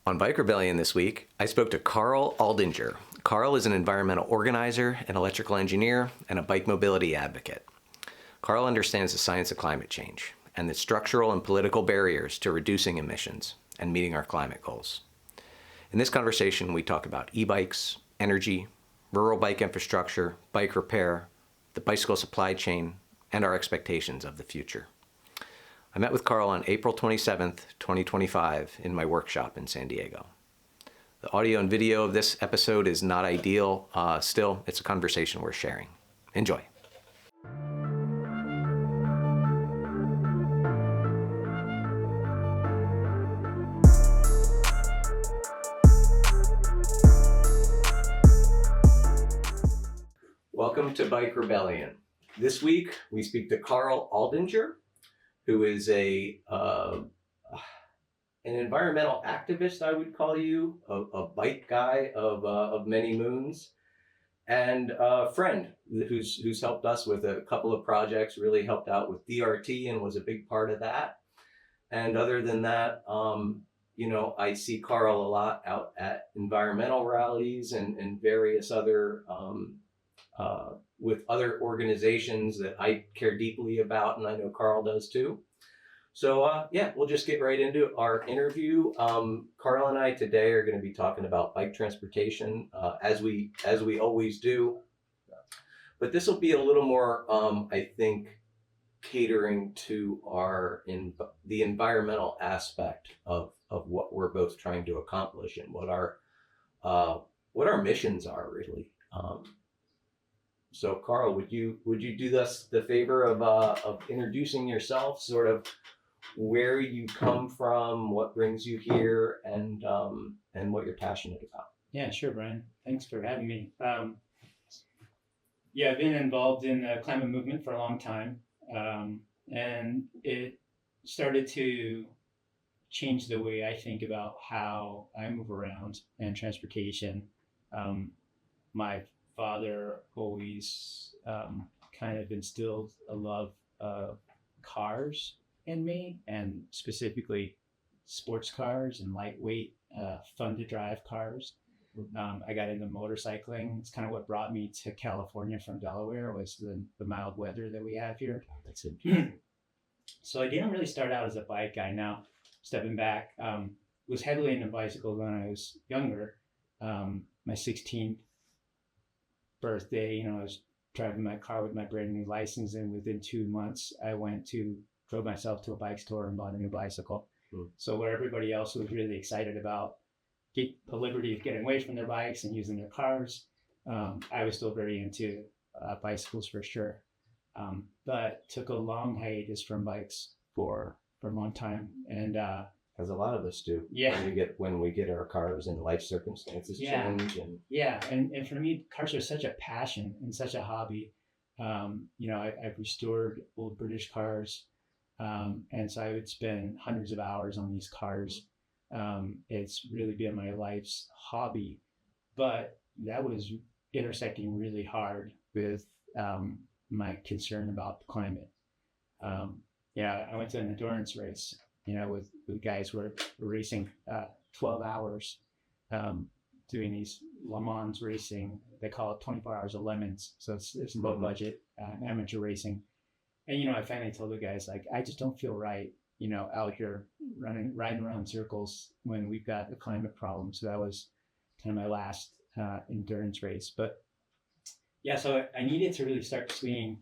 On Bike Rebellion this week, I spoke to Karl Aldinger. Karl is an environmental organizer, an electrical engineer, and a bike mobility advocate. Karl understands the science of climate change and the structural and political barriers to reducing emissions and meeting our climate goals. In this conversation, we talk about e-bikes, energy, rural bike infrastructure, bike repair, the bicycle supply chain, and our expectations of the future. I met with Karl on April 27th, 2025 in my workshop in San Diego. The audio and video of this episode is not ideal. Still, it's a conversation worth sharing. Enjoy. Welcome to Bike Rebellion. This week, we speak to Karl Aldinger, who is an environmental activist, I would call you, a bike guy of many moons, and a friend who's helped us with a couple of projects, really helped out with DRT and was a big part of that. And other than that, I see Karl a lot out at environmental rallies and various other with other organizations that I care deeply about, and I know Karl does too. So we'll just get right into our interview. Karl and I today are going to be talking about bike transportation, as we always do. But this will be a little more, I think, catering to the environmental aspect of what we're both trying to accomplish and what our missions are really. So Karl, would you do us the favor of introducing yourself, sort of where you come from, what brings you here, and what you're passionate about? Yeah, sure, Brian. Thanks for having me. I've been involved in the climate movement for a long time, and it started to change the way I think about how I move around and transportation. My father always kind of instilled a love of cars in me, and specifically sports cars and lightweight, fun to drive cars. I got into motorcycling. It's kind of what brought me to California from Delaware, was the mild weather that we have here. That's it. So I didn't really start out as a bike guy. Now, stepping back, was heavily into bicycles when I was younger. My 16th birthday, I was driving my car with my brand new license, and within 2 months, I drove myself to a bike store and bought a new bicycle. So where everybody else was really excited about the liberty of getting away from their bikes and using their cars, I was still very into bicycles for sure. But took a long hiatus from bikes for a long time, and as a lot of us do. Yeah. When we get our cars and life circumstances change. And for me, cars are such a passion and such a hobby. I've restored old British cars, and so I would spend hundreds of hours on these cars. It's really been my life's hobby, but that was intersecting really hard with my concern about the climate. I went to an endurance race, with guys who were racing 12 hours, doing these Le Mans racing. They call it 24 hours of lemons. So it's low budget amateur racing. And, I finally told the guys, like, I just don't feel right, out here riding around in circles when we've got a climate problem. So that was kind of my last endurance race. But so I needed to really start seeing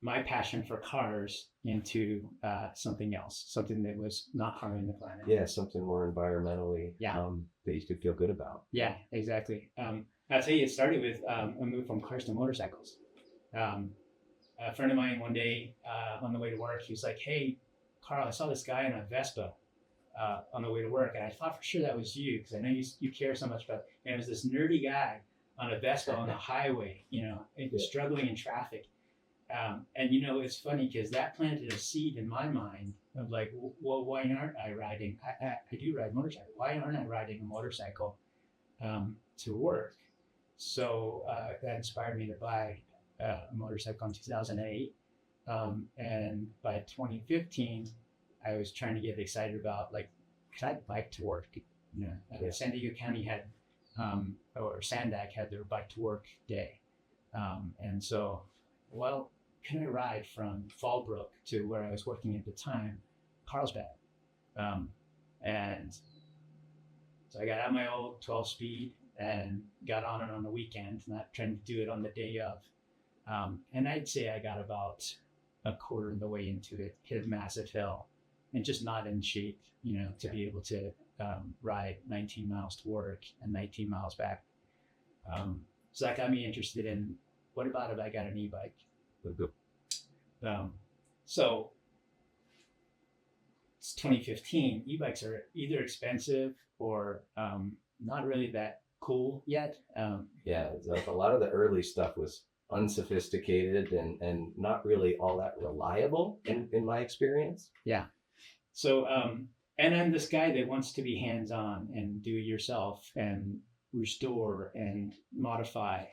my passion for cars into something else, something that was not harming the planet. Yeah, something more environmentally that you could feel good about. Yeah, exactly. I'll tell you, it started with a move from cars to motorcycles. A friend of mine one day on the way to work, he was like, "Hey, Karl, I saw this guy in a Vespa on the way to work, and I thought for sure that was you, because I know you care so much about it." And it was this nerdy guy on a Vespa on the highway, struggling in traffic. And it's funny because that planted a seed in my mind of like, well, why aren't I riding? I do ride motorcycle. Why aren't I riding a motorcycle to work? So that inspired me to buy a motorcycle in 2008. And by 2015, I was trying to get excited about, like, could I bike to work? Yeah. San Diego County had, or Sandak had their bike to work day. And so, well, can I ride from Fallbrook to where I was working at the time, Carlsbad? And so I got out my old 12-speed and got on it on the weekend, not trying to do it on the day of. And I'd say I got about a quarter of the way into it, hit a massive hill, and just not in shape, to be able to ride 19 miles to work and 19 miles back. So that got me interested in, what about if I got an e-bike? So it's 2015. E-bikes are either expensive or not really that cool yet. Yeah, like a lot of the early stuff was unsophisticated and not really all that reliable in my experience. Yeah. So, and I'm this guy that wants to be hands-on and do it yourself and restore and modify.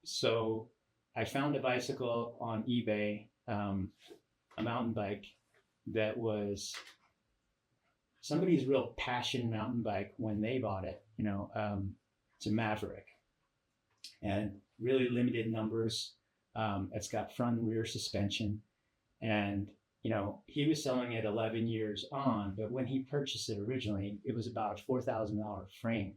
So I found a bicycle on eBay, a mountain bike that was somebody's real passion mountain bike when they bought it. It's a Maverick, and really limited numbers. It's got front and rear suspension, and he was selling it 11 years on, but when he purchased it originally, it was about a $4,000 frame.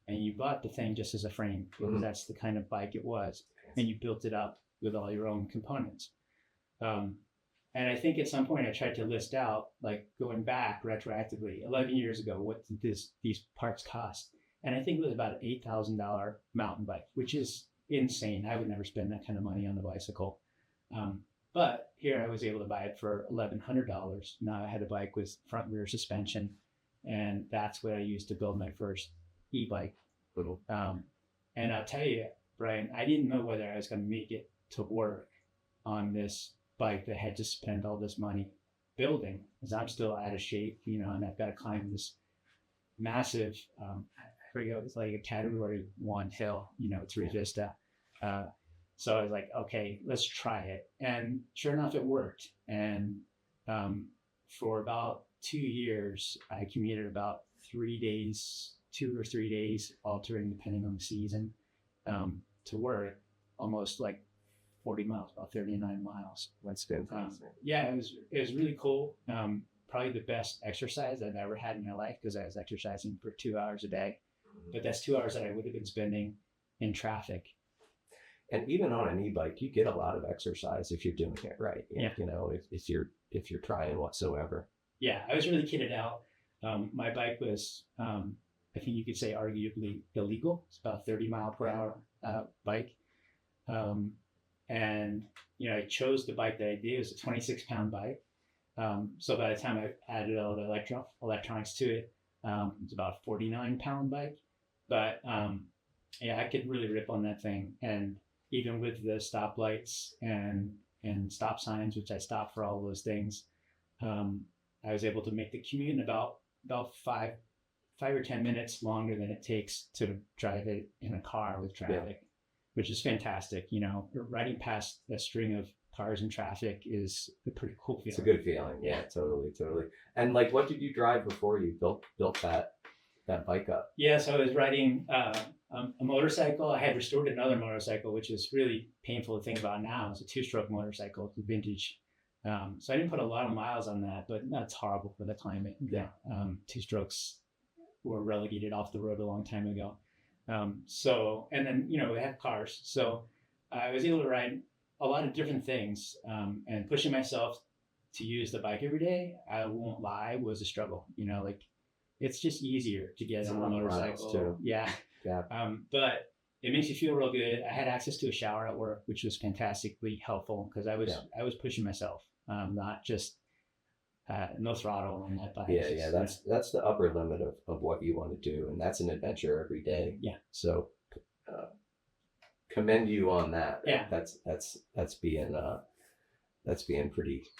And you bought the thing just as a frame, because that's the kind of bike it was. And you built it up with all your own components. And I think at some point I tried to list out, like going back retroactively, 11 years ago, what did these parts cost? And I think it was about an $8,000 mountain bike, which is insane. I would never spend that kind of money on the bicycle. But here I was able to buy it for $1,100. Now I had a bike with front rear suspension, and that's what I used to build my first e-bike. And I'll tell you, Brian, I didn't know whether I was going to make it to work on this bike that I had to spend all this money building, because I'm still out of shape, and I've got to climb this massive, I forget, it's like a category 1 hill, through Vista. So I was like, okay, let's try it. And sure enough, it worked. And for about 2 years, I commuted about 3 days, 2 or 3 days, altering depending on the season, to work, almost like 40 miles, about 39 miles. That's fantastic. Yeah, it was really cool. Probably the best exercise I've ever had in my life, because I was exercising for 2 hours a day. But that's 2 hours that I would have been spending in traffic. And even on an e-bike, you get a lot of exercise if you're doing it right. Yeah. If you're trying whatsoever. Yeah, I was really kitted out. My bike was, I think you could say, arguably illegal. It's about a 30 mile per hour bike. And I chose the bike that I did. It was a 26-pound bike. So by the time I added all the electronics to it, it's about a 49-pound bike. But yeah, I could really rip on that thing. And even with the stoplights and stop signs, which I stopped for all those things, I was able to make the commute in about 5 or 10 minutes longer than it takes to drive it in a car with traffic, which is fantastic. Riding past a string of cars in traffic is a pretty cool feeling. It's a good feeling. Yeah, totally. And like, what did you drive before you built that bike up? Yeah, so I was riding a motorcycle. I had restored another motorcycle, which is really painful to think about now. It's a 2-stroke motorcycle, it's a vintage. So I didn't put a lot of miles on that, but that's horrible for the climate. Yeah. 2-strokes were relegated off the road a long time ago. So, and then, we had cars. So I was able to ride a lot of different things, and pushing myself to use the bike every day, I won't lie, was a struggle. It's just easier to get on a motorcycle. Too. Yeah. But it makes you feel real good. I had access to a shower at work, which was fantastically helpful, because I was pushing myself, not just no throttle on that bike. Yeah. That's the upper limit of what you want to do, and that's an adventure every day. Yeah. So commend you on that. Yeah. That's being pretty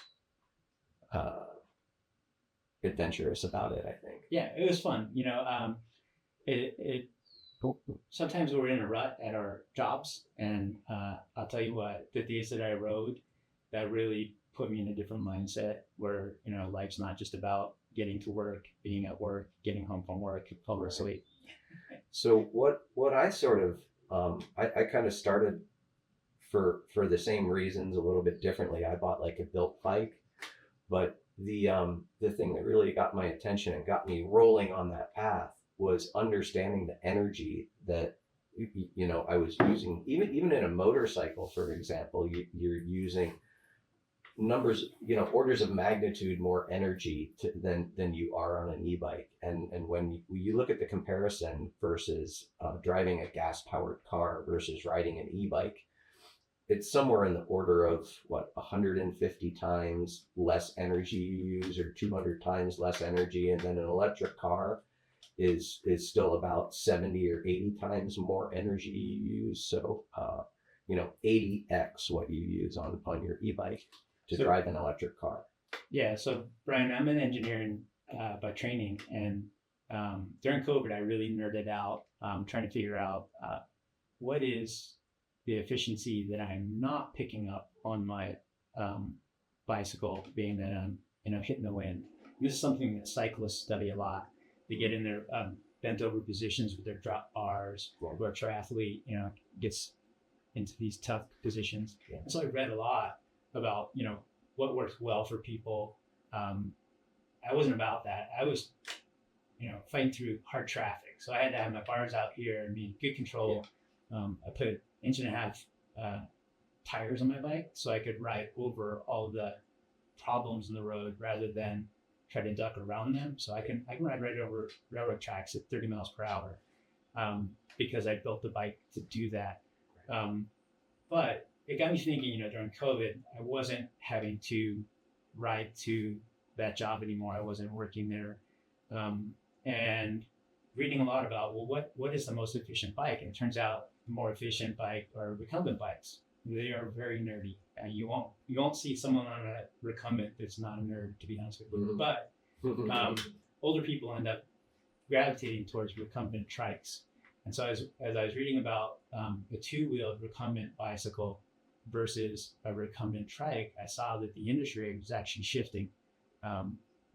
adventurous about it, I think. Yeah, it was fun. It sometimes we're in a rut at our jobs, and I'll tell you what, the days that I rode, that really put me in a different mindset where life's not just about getting to work, being at work, getting home from work, fall asleep. So what I sort of I kind of started for the same reasons a little bit differently. I bought like a built bike, but the thing that really got my attention and got me rolling on that path was understanding the energy that I was using. Even in a motorcycle, for example, you're using numbers, orders of magnitude more energy than you are on an e-bike. And when you look at the comparison versus driving a gas powered car versus riding an e-bike, it's somewhere in the order of 150 times less energy you use, or 200 times less energy. And then an electric car is still about 70 or 80 times more energy you use. So 80x what you use on your e-bike to drive an electric car. Yeah. So Brian, I'm an engineer by training, and during COVID, I really nerded out trying to figure out what is the efficiency that I'm not picking up on my bicycle, being that I'm hitting the wind. This is something that cyclists study a lot. They get in their bent over positions with their drop bars, where a triathlete gets into these tough positions. Yeah. And so I read a lot about what works well for people. I wasn't about that. I was fighting through hard traffic, so I had to have my bars out here and be in good control. Yeah. I put 1.5 inch tires on my bike so I could ride over all the problems in the road rather than try to duck around them. So I can ride right over railroad tracks at 30 miles per hour because I built the bike to do that. But it got me thinking, during COVID, I wasn't having to ride to that job anymore. I wasn't working there. And reading a lot about, what is the most efficient bike? And it turns out the more efficient bike are recumbent bikes. They are very nerdy. You won't see someone on a recumbent that's not a nerd, to be honest with you. Mm-hmm. But older people end up gravitating towards recumbent trikes. And so as I was reading about a two-wheeled recumbent bicycle versus a recumbent trike, I saw that the industry was actually shifting.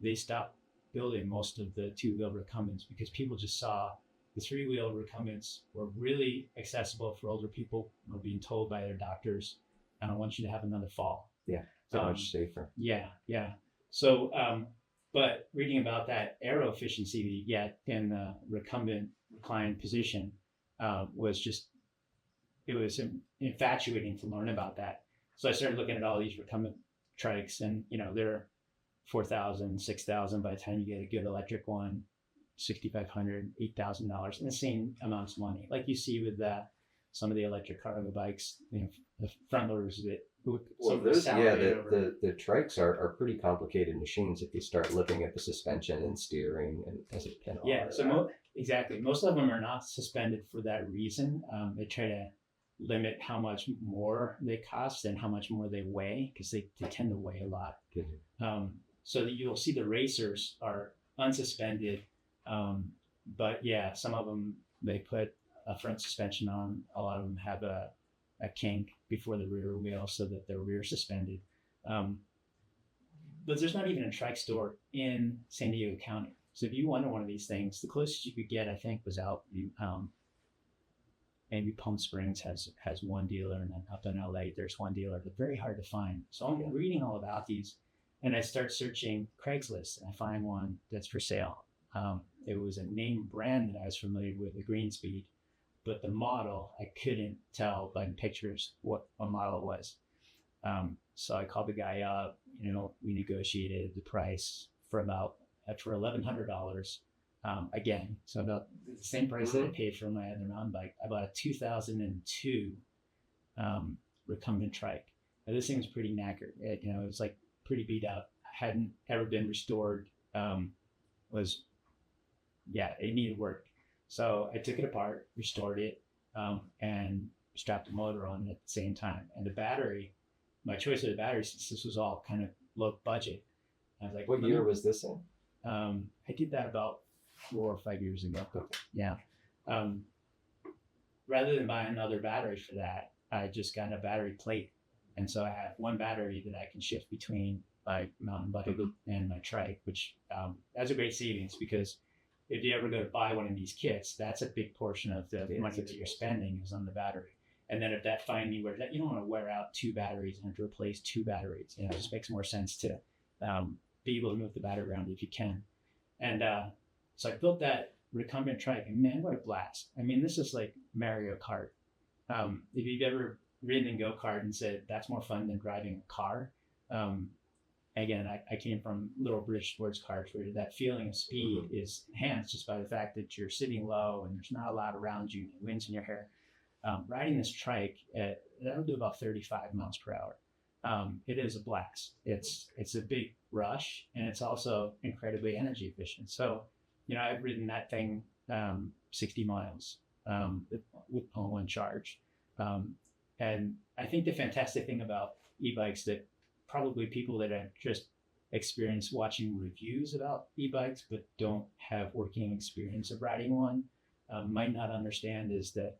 They stopped building most of the two-wheel recumbents because people just saw the three-wheel recumbents were really accessible for older people. Were being told by their doctors, I don't want you to have another fall. Yeah, so much safer. Yeah. So, but reading about that aero efficiency that you get in the recumbent reclined position was infatuating to learn about that. So I started looking at all these recumbent trikes, and they're $4,000, $6,000 by the time you get a good electric one. $6,500, $8,000, insane amounts of money, like you see with some of the electric cargo bikes. The front loaders that. The trikes are pretty complicated machines if you start looking at the suspension and steering and all. Yeah, so exactly. Most of them are not suspended for that reason. They try to limit how much more they cost and how much more they weigh, because they tend to weigh a lot. Mm-hmm. So that you'll see the racers are unsuspended. But yeah, some of them, they put a front suspension on. A lot of them have a kink before the rear wheel so that they're rear suspended. But there's not even a trike store in San Diego County. So if you wanted one of these things, the closest you could get, I think, was out, maybe Palm Springs has one dealer, and then up in LA, there's one dealer. They're very hard to find. So I'm reading all about these, and I start searching Craigslist, and I find one that's for sale. It was a name brand that I was familiar with, the Greenspeed, but the model, I couldn't tell by the pictures what model it was. So I called the guy up, we negotiated the price for $1,100 again. So about the same price that I paid for my other mountain bike. I bought a 2002 recumbent trike. Now, this thing's pretty knackered. It was like pretty beat up. Hadn't ever been restored. It needed work. So I took it apart, restored it, and strapped the motor on it at the same time. And the battery, my choice of the battery, since this was all kind of low budget, I was like, what year was this in? I did that about 4 or 5 years ago. Yeah. Rather than buy another battery for that, I just got a battery plate. And so I have one battery that I can shift between my mountain bike and my trike, which that's a great savings because if you ever go to buy one of these kits, that's a big portion of the money that you're spending is on the battery. And then if that finally wears out, you don't want to wear out 2 batteries and have to replace 2 batteries. You know, it just makes more sense to be able to move the battery around if you can. And so I built that recumbent trike, and man, what a blast. I mean, this is like Mario Kart. If you've ever ridden in go-kart and said that's more fun than driving a car, again, I came from little British sports cars where that feeling of speed is enhanced just by the fact that you're sitting low and there's not a lot around you, the wind's in your hair. Riding this trike, that'll do about 35 miles per hour. It is a blast. It's a big rush, and it's also incredibly energy efficient. So, you know, I've ridden that thing 60 miles with one charge. And I think the fantastic thing about e-bikes that probably people that have just experienced watching reviews about e-bikes but don't have working experience of riding one might not understand is that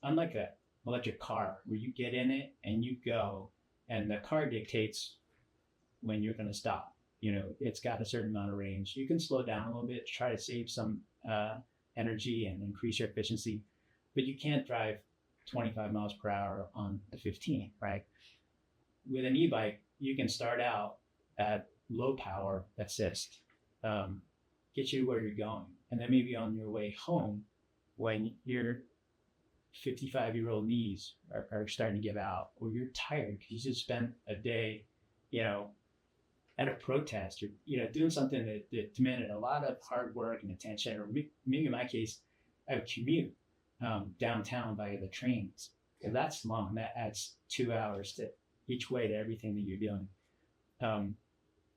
unlike an electric car where you get in it and you go and the car dictates when you're going to stop, you know, it's got a certain amount of range. You can slow down a little bit, try to save some energy and increase your efficiency, but you can't drive 25 miles per hour on the 15, right? With an e-bike, you can start out at low power assist, get you where you're going. And then maybe on your way home, when your 55-year-old knees are starting to give out, or you're tired because you just spent a day, you know, at a protest, or, you know, doing something that demanded a lot of hard work and attention, or maybe in my case, I would commute downtown via the trains. And that's long. That adds 2 hours to each way to everything that you're doing.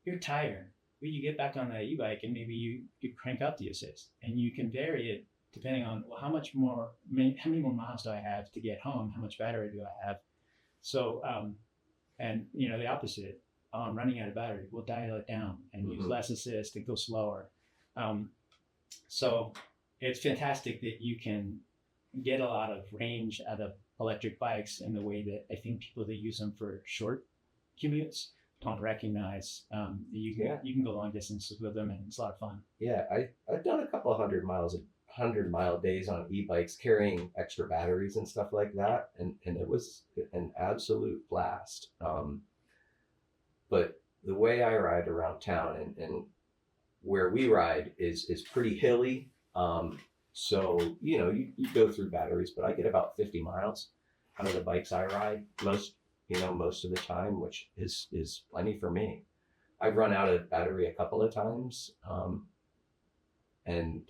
You're tired. But you get back on the e-bike and maybe you crank up the assist, and you can vary it depending on, well, how many more miles do I have to get home? How much battery do I have? So, and you know, the opposite, running out of battery, we'll dial it down and use less assist and go slower. So it's fantastic that you can get a lot of range out of electric bikes in the way that I think people that use them for short commutes don't recognize. You can go long distances with them, and it's a lot of fun. Yeah, I've done a couple of 100-mile days on e-bikes carrying extra batteries and stuff like that, and it was an absolute blast. But the way I ride around town and where we ride is pretty hilly. So, you know, you go through batteries, but I get about 50 miles out of the bikes I ride most of the time, which is plenty for me. I've run out of battery a couple of times. And,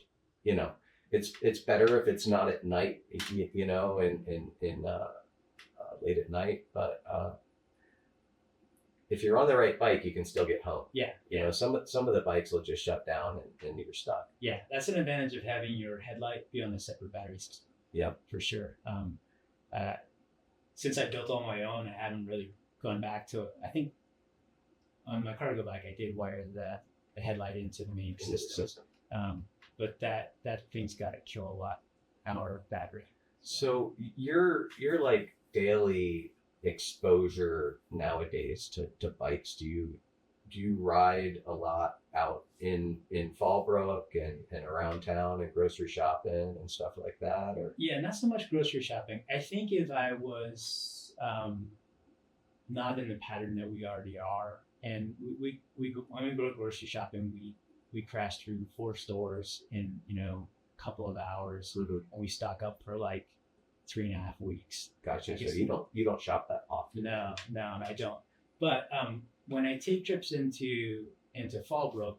you know, it's better if it's not at night, you know, in late at night, but, if you're on the right bike, you can still get home. Yeah. You know, some of the bikes will just shut down and you're stuck. Yeah, that's an advantage of having your headlight be on a separate battery system. Yeah, for sure. Since I built on my own, I haven't really gone back to it. I think on my cargo bike, I did wire the headlight into the main system. But that thing's got to kill a lot hour battery. So your like daily exposure nowadays to bikes, do you ride a lot out in Fallbrook and around town and grocery shopping and stuff like that? Or yeah, not so much grocery shopping. I think if I was not in the pattern that we already are, and we when we go grocery shopping, we crash through 4 stores in, you know, a couple of hours, and we stock up for like 3.5 weeks. Gotcha. So you don't shop that often? No, I don't. But when I take trips into Fallbrook,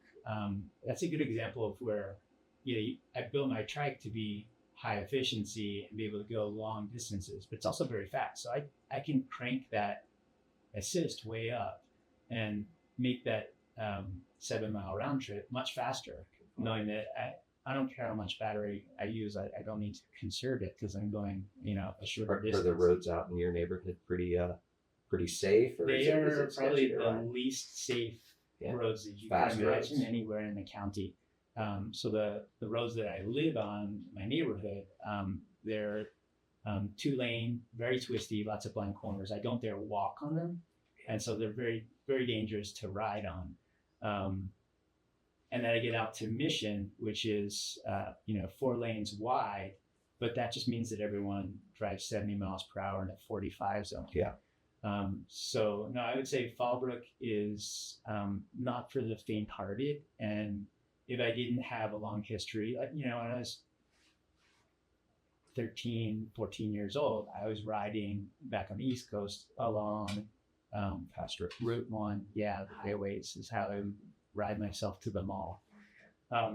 that's a good example of where, you know, I built my trike to be high efficiency and be able to go long distances, but it's also very fast. So I can crank that assist way up and make that 7-mile round trip much faster, knowing that I don't care how much battery I use. I don't need to conserve it because I'm going, you know, a shorter distance. Are the roads out in your neighborhood pretty safe? Or they are probably the least safe roads that you can imagine anywhere in the county. So the roads that I live on, my neighborhood, they're 2-lane, very twisty, lots of blind corners. I don't dare walk on them, and so they're very very dangerous to ride on. And then I get out to Mission, which is 4 lanes wide, but that just means that everyone drives 70 miles per hour in a 45 zone. Yeah. So no, I would say Fallbrook is not for the faint-hearted. And if I didn't have a long history, when I was 13, 14 years old, I was riding back on the East Coast along Pastor. Route 1. Yeah, the highways is how I would ride myself to the mall.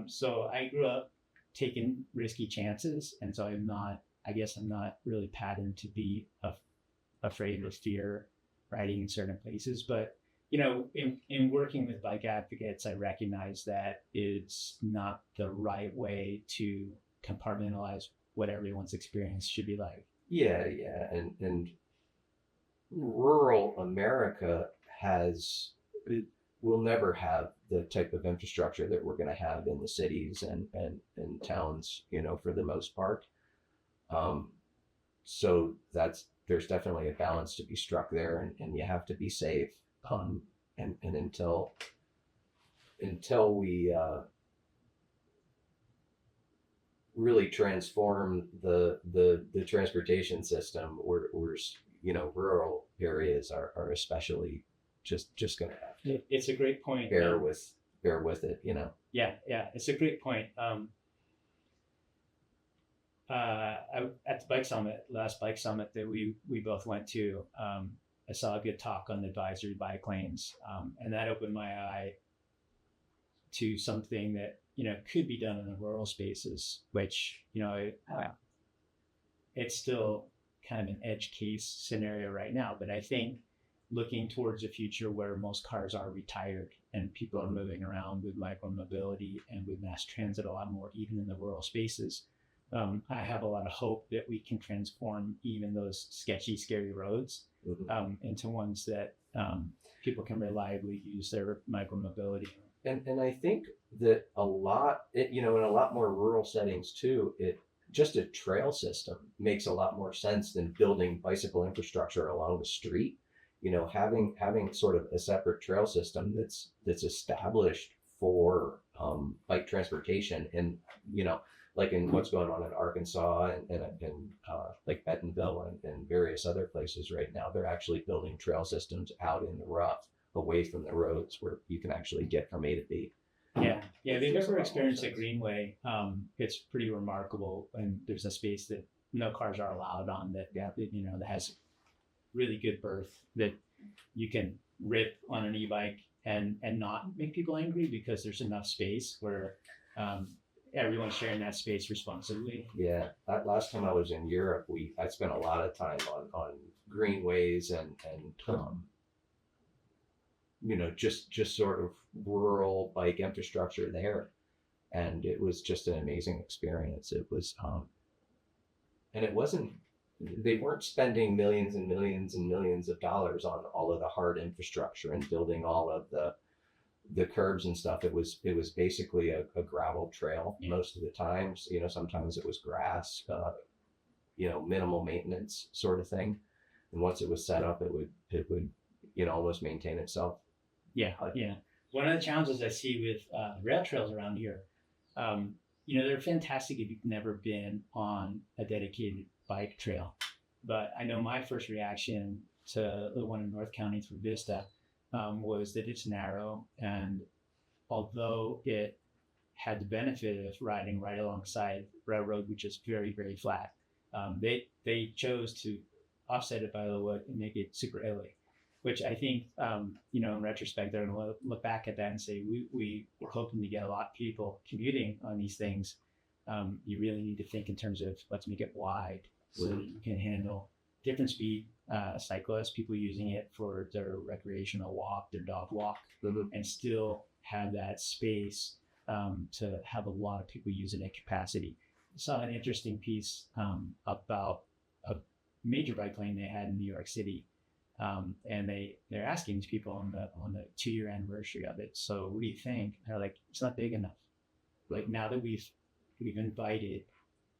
So I grew up taking risky chances. And so I'm not really patterned to be afraid or fear riding in certain places. But, in working with bike advocates, I recognize that it's not the right way to compartmentalize what everyone's experience should be like. Yeah. And rural America will never have the type of infrastructure that we're going to have in the cities and towns, for the most part. So there's definitely a balance to be struck there, and you have to be safe. And until we really transform the transportation system, we're rural areas are especially just going to have to. It's a great point. Bear with it, Yeah, it's a great point. At the last bike summit that we both went to, I saw a good talk on the advisory bike lanes, and that opened my eye to something that could be done in the rural spaces, which it's still kind of an edge case scenario right now. But I think looking towards a future where most cars are retired and people are moving around with micromobility and with mass transit a lot more, even in the rural spaces, I have a lot of hope that we can transform even those sketchy, scary roads into ones that people can reliably use their micromobility. And I think that in a lot more rural settings too, just a trail system makes a lot more sense than building bicycle infrastructure along the street. Having sort of a separate trail system that's established for bike transportation, and like in what's going on in Arkansas and like Bentonville and various other places right now, they're actually building trail systems out in the rough, away from the roads, where you can actually get from A to B. Yeah. If you've ever experienced a greenway, it's pretty remarkable. And there's a space that no cars are allowed on that has really good berth that you can rip on an e-bike and not make people angry, because there's enough space where everyone's sharing that space responsibly. Yeah, last time I was in Europe, I spent a lot of time on greenways and just sort of rural bike infrastructure there, and it was just an amazing experience. It was, and it wasn't. They weren't spending millions and millions and millions of dollars on all of the hard infrastructure and building all of the curbs and stuff. It was basically a gravel trail most of the times. Sometimes it was grass, minimal maintenance sort of thing. And once it was set up, it would almost maintain itself. Yeah. One of the challenges I see with rail trails around here, they're fantastic if you've never been on a dedicated bike trail. But I know my first reaction to the one in North County through Vista was that it's narrow, and although it had the benefit of riding right alongside railroad, which is very, very flat, they chose to offset it by the wood and make it super hilly, which I think in retrospect they're going to look back at that and say we were hoping to get a lot of people commuting on these things. You really need to think in terms of let's make it wide so that you can handle different speed cyclists, people using it for their recreational walk, their dog walk, and still have that space to have a lot of people use it at capacity. I saw an interesting piece about a major bike lane they had in New York City, and they're asking these people on the 2-year anniversary of it, so what do you think? They're like, it's not big enough. Like, now that we've invited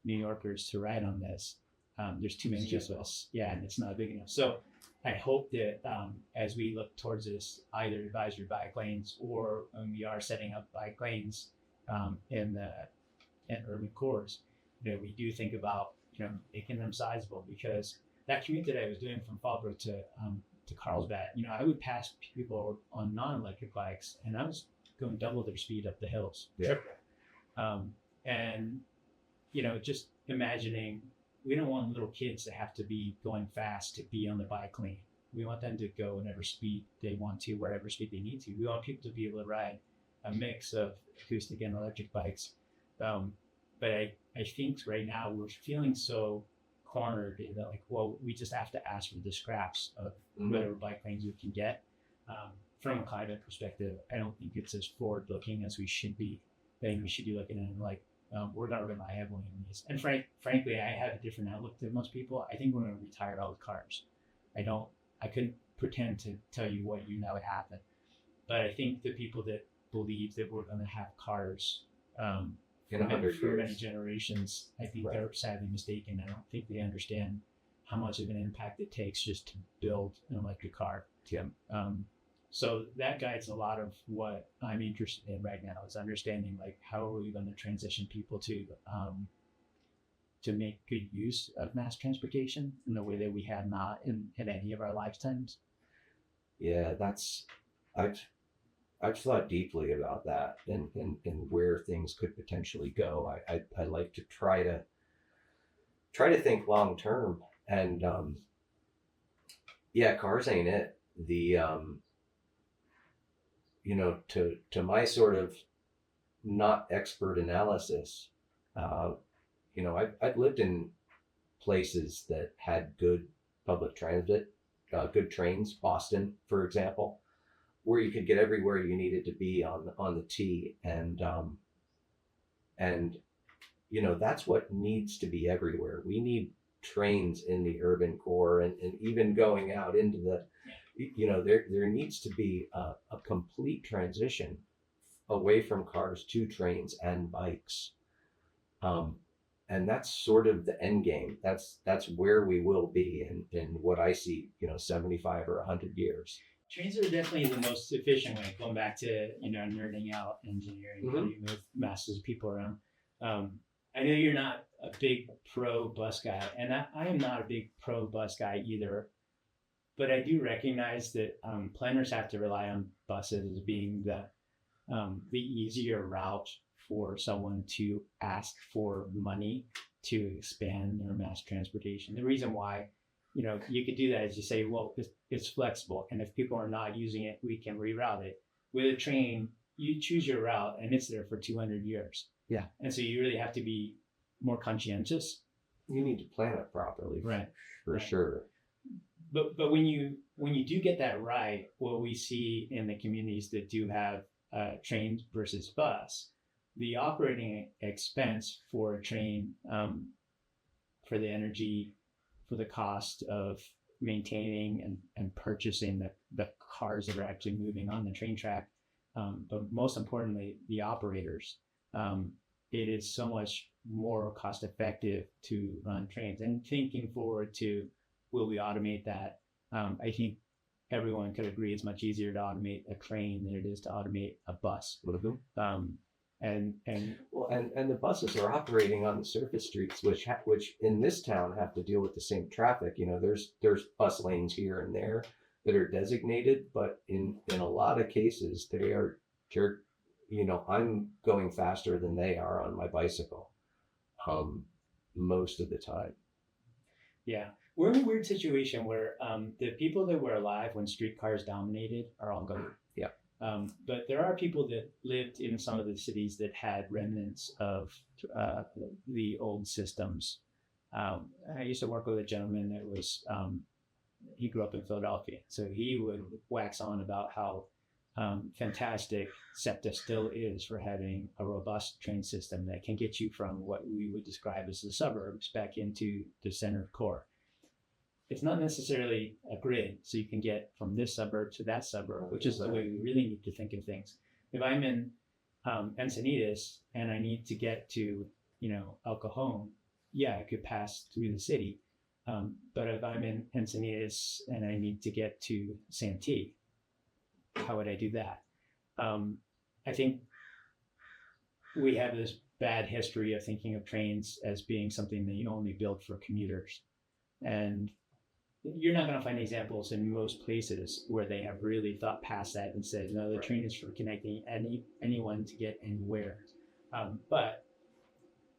New Yorkers to ride on this, there's too many of us. Yeah, and it's not big enough. So I hope that as we look towards this, either advisory bike lanes or when we are setting up bike lanes in urban cores, that we do think about making them sizable, because that commute that I was doing from Fallbrook to Carlsbad, I would pass people on non-electric bikes, and I was going double their speed up the hills, triple. And just imagining, we don't want little kids to have to be going fast to be on the bike lane. We want them to go whatever speed they want to, wherever speed they need to. We want people to be able to ride a mix of acoustic and electric bikes. But I think right now we're feeling so cornered that we just have to ask for the scraps of whatever bike lanes we can get. From a climate perspective, I don't think it's as forward looking as we should be. I think we should be looking at we're going to rely heavily on these. And frankly, I have a different outlook than most people. I think we're going to retire all the cars. I couldn't pretend to tell you what would happen. But I think the people that believe that we're going to have cars in 100 for many years. generations, I think Right. they're sadly mistaken. I don't think they understand how much of an impact it takes just to build an electric car. Yeah. So that guides a lot of what I'm interested in right now, is understanding how are we going to transition people to make good use of mass transportation in a way that we have not in any of our lifetimes. Yeah, I've thought deeply about that and where things could potentially go. I like to try to think long term, and cars ain't it. The to my sort of not expert analysis, I've lived in places that had good public transit, good trains, Boston, for example, where you could get everywhere you needed to be on the T, and that's what needs to be everywhere. We need trains in the urban core, and even going out into the, there needs to be a complete transition away from cars to trains and bikes. And that's sort of the end game. That's where we will be in what I see, 75 or 100 years. Trains are definitely the most efficient way, going back to, nerding out engineering, how do you move masses of people around. I know you're not a big pro bus guy, and I am not a big pro bus guy either, but I do recognize that planners have to rely on buses as being the easier route for someone to ask for money to expand their mass transportation. The reason why, you could do that is you say, well, it's flexible, and if people are not using it, we can reroute it. With a train, you choose your route, and it's there for 200 years. Yeah. And so you really have to be more conscientious. You need to plan it properly, Right. For sure. But when you do get that right, what we see in the communities that do have trains versus bus, the operating expense for a train, for the energy, for the cost of maintaining and purchasing the cars that are actually moving on the train track, but most importantly, the operators. It is so much more cost effective to run trains. And thinking forward to, will we automate that? I think everyone could agree it's much easier to automate a train than it is to automate a bus. And the buses are operating on the surface streets, which in this town have to deal with the same traffic. There's bus lanes here and there that are designated, but in a lot of cases they're I'm going faster than they are on my bicycle, most of the time. Yeah, we're in a weird situation where the people that were alive when streetcars dominated are all gone. Yeah. But there are people that lived in some of the cities that had remnants of the old systems. I used to work with a gentleman that was, he grew up in Philadelphia. So he would wax on about how fantastic SEPTA still is for having a robust train system that can get you from what we would describe as the suburbs back into the center core. It's not necessarily a grid, so you can get from this suburb to that suburb, which is the way we really need to think of things. If I'm in Encinitas and I need to get to, El Cajon, yeah, I could pass through the city. But if I'm in Encinitas and I need to get to Santee, how would I do that? I think we have this bad history of thinking of trains as being something that you only build for commuters. And you're not going to find examples in most places where they have really thought past that and said, no, the train is for connecting anyone to get anywhere. But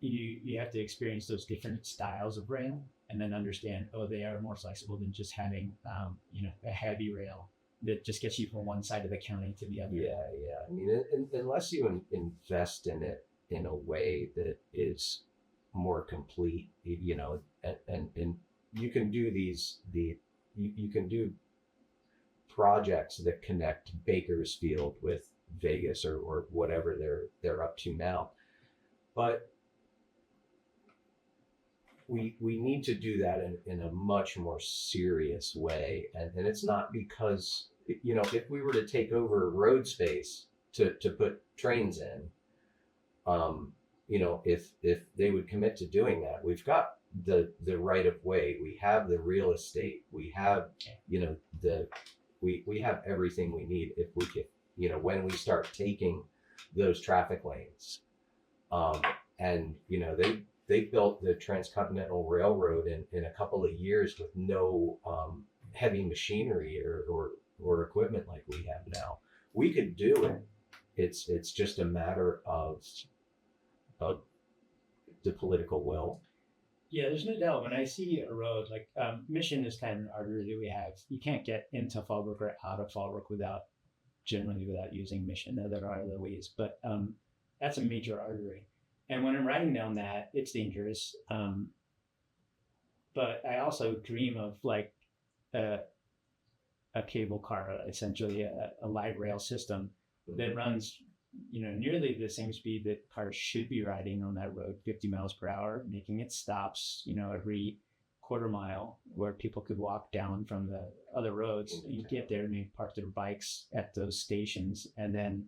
you have to experience those different styles of rail and then understand, oh, they are more flexible than just having, a heavy rail that just gets you from one side of the county to the other. Yeah. I mean, unless you invest in it in a way that is more complete, and you can do you can do projects that connect Bakersfield with Vegas or whatever they're up to now, but we need to do that in a much more serious way, and it's not because if we were to take over road space to put trains in, if they would commit to doing that, we've got the right of way, we have the real estate, we have we have everything we need if we could, when we start taking those traffic lanes, and they built the Transcontinental Railroad in a couple of years with no heavy machinery or equipment like we have now. We could do it. It's just a matter of the political will. Yeah, there's no doubt. When I see a road like Mission is kind of an artery that we have. You can't get into Fallbrook or out of Fallbrook without using Mission. Now, there are other ways, but that's a major artery. And when I'm riding down that, it's dangerous. But I also dream of like a cable car, essentially a light rail system that runs nearly the same speed that cars should be riding on that road, 50 miles per hour, making it stops, every quarter mile where people could walk down from the other roads. You get there and they park their bikes at those stations and then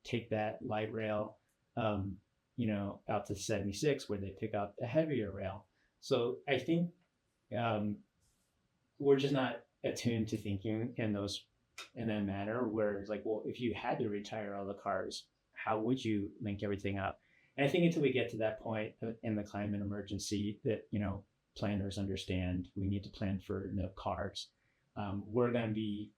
take that light rail, out to 76 where they pick up the heavier rail. So I think we're just not attuned to thinking in that manner where it's like, well, if you had to retire all the cars, how would you link everything up? And I think until we get to that point in the climate emergency that, planners understand we need to plan for no cars, we're going to be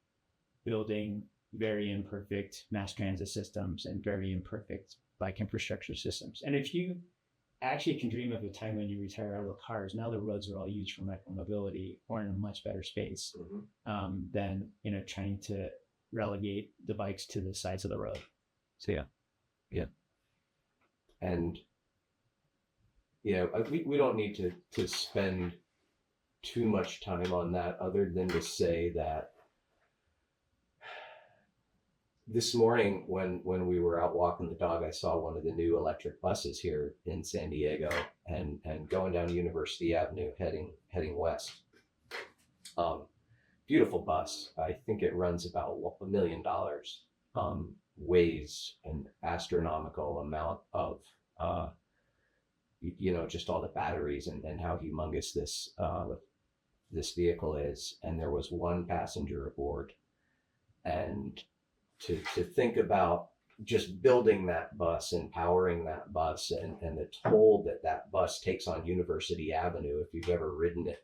building very imperfect mass transit systems and very imperfect bike infrastructure systems. And if you actually can dream of a time when you retire all the cars, now the roads are all used for micromobility or in a much better space than trying to relegate the bikes to the sides of the road. So yeah. And we don't need to spend too much time on that other than to say that this morning when we were out walking the dog, I saw one of the new electric buses here in San Diego and going down University Avenue heading west. Beautiful bus. I think it runs about $1 million. Weighs an astronomical amount of just all the batteries and how humongous this vehicle is. And there was one passenger aboard. And to think about just building that bus and powering that bus and the toll that bus takes on University Avenue, if you've ever ridden it,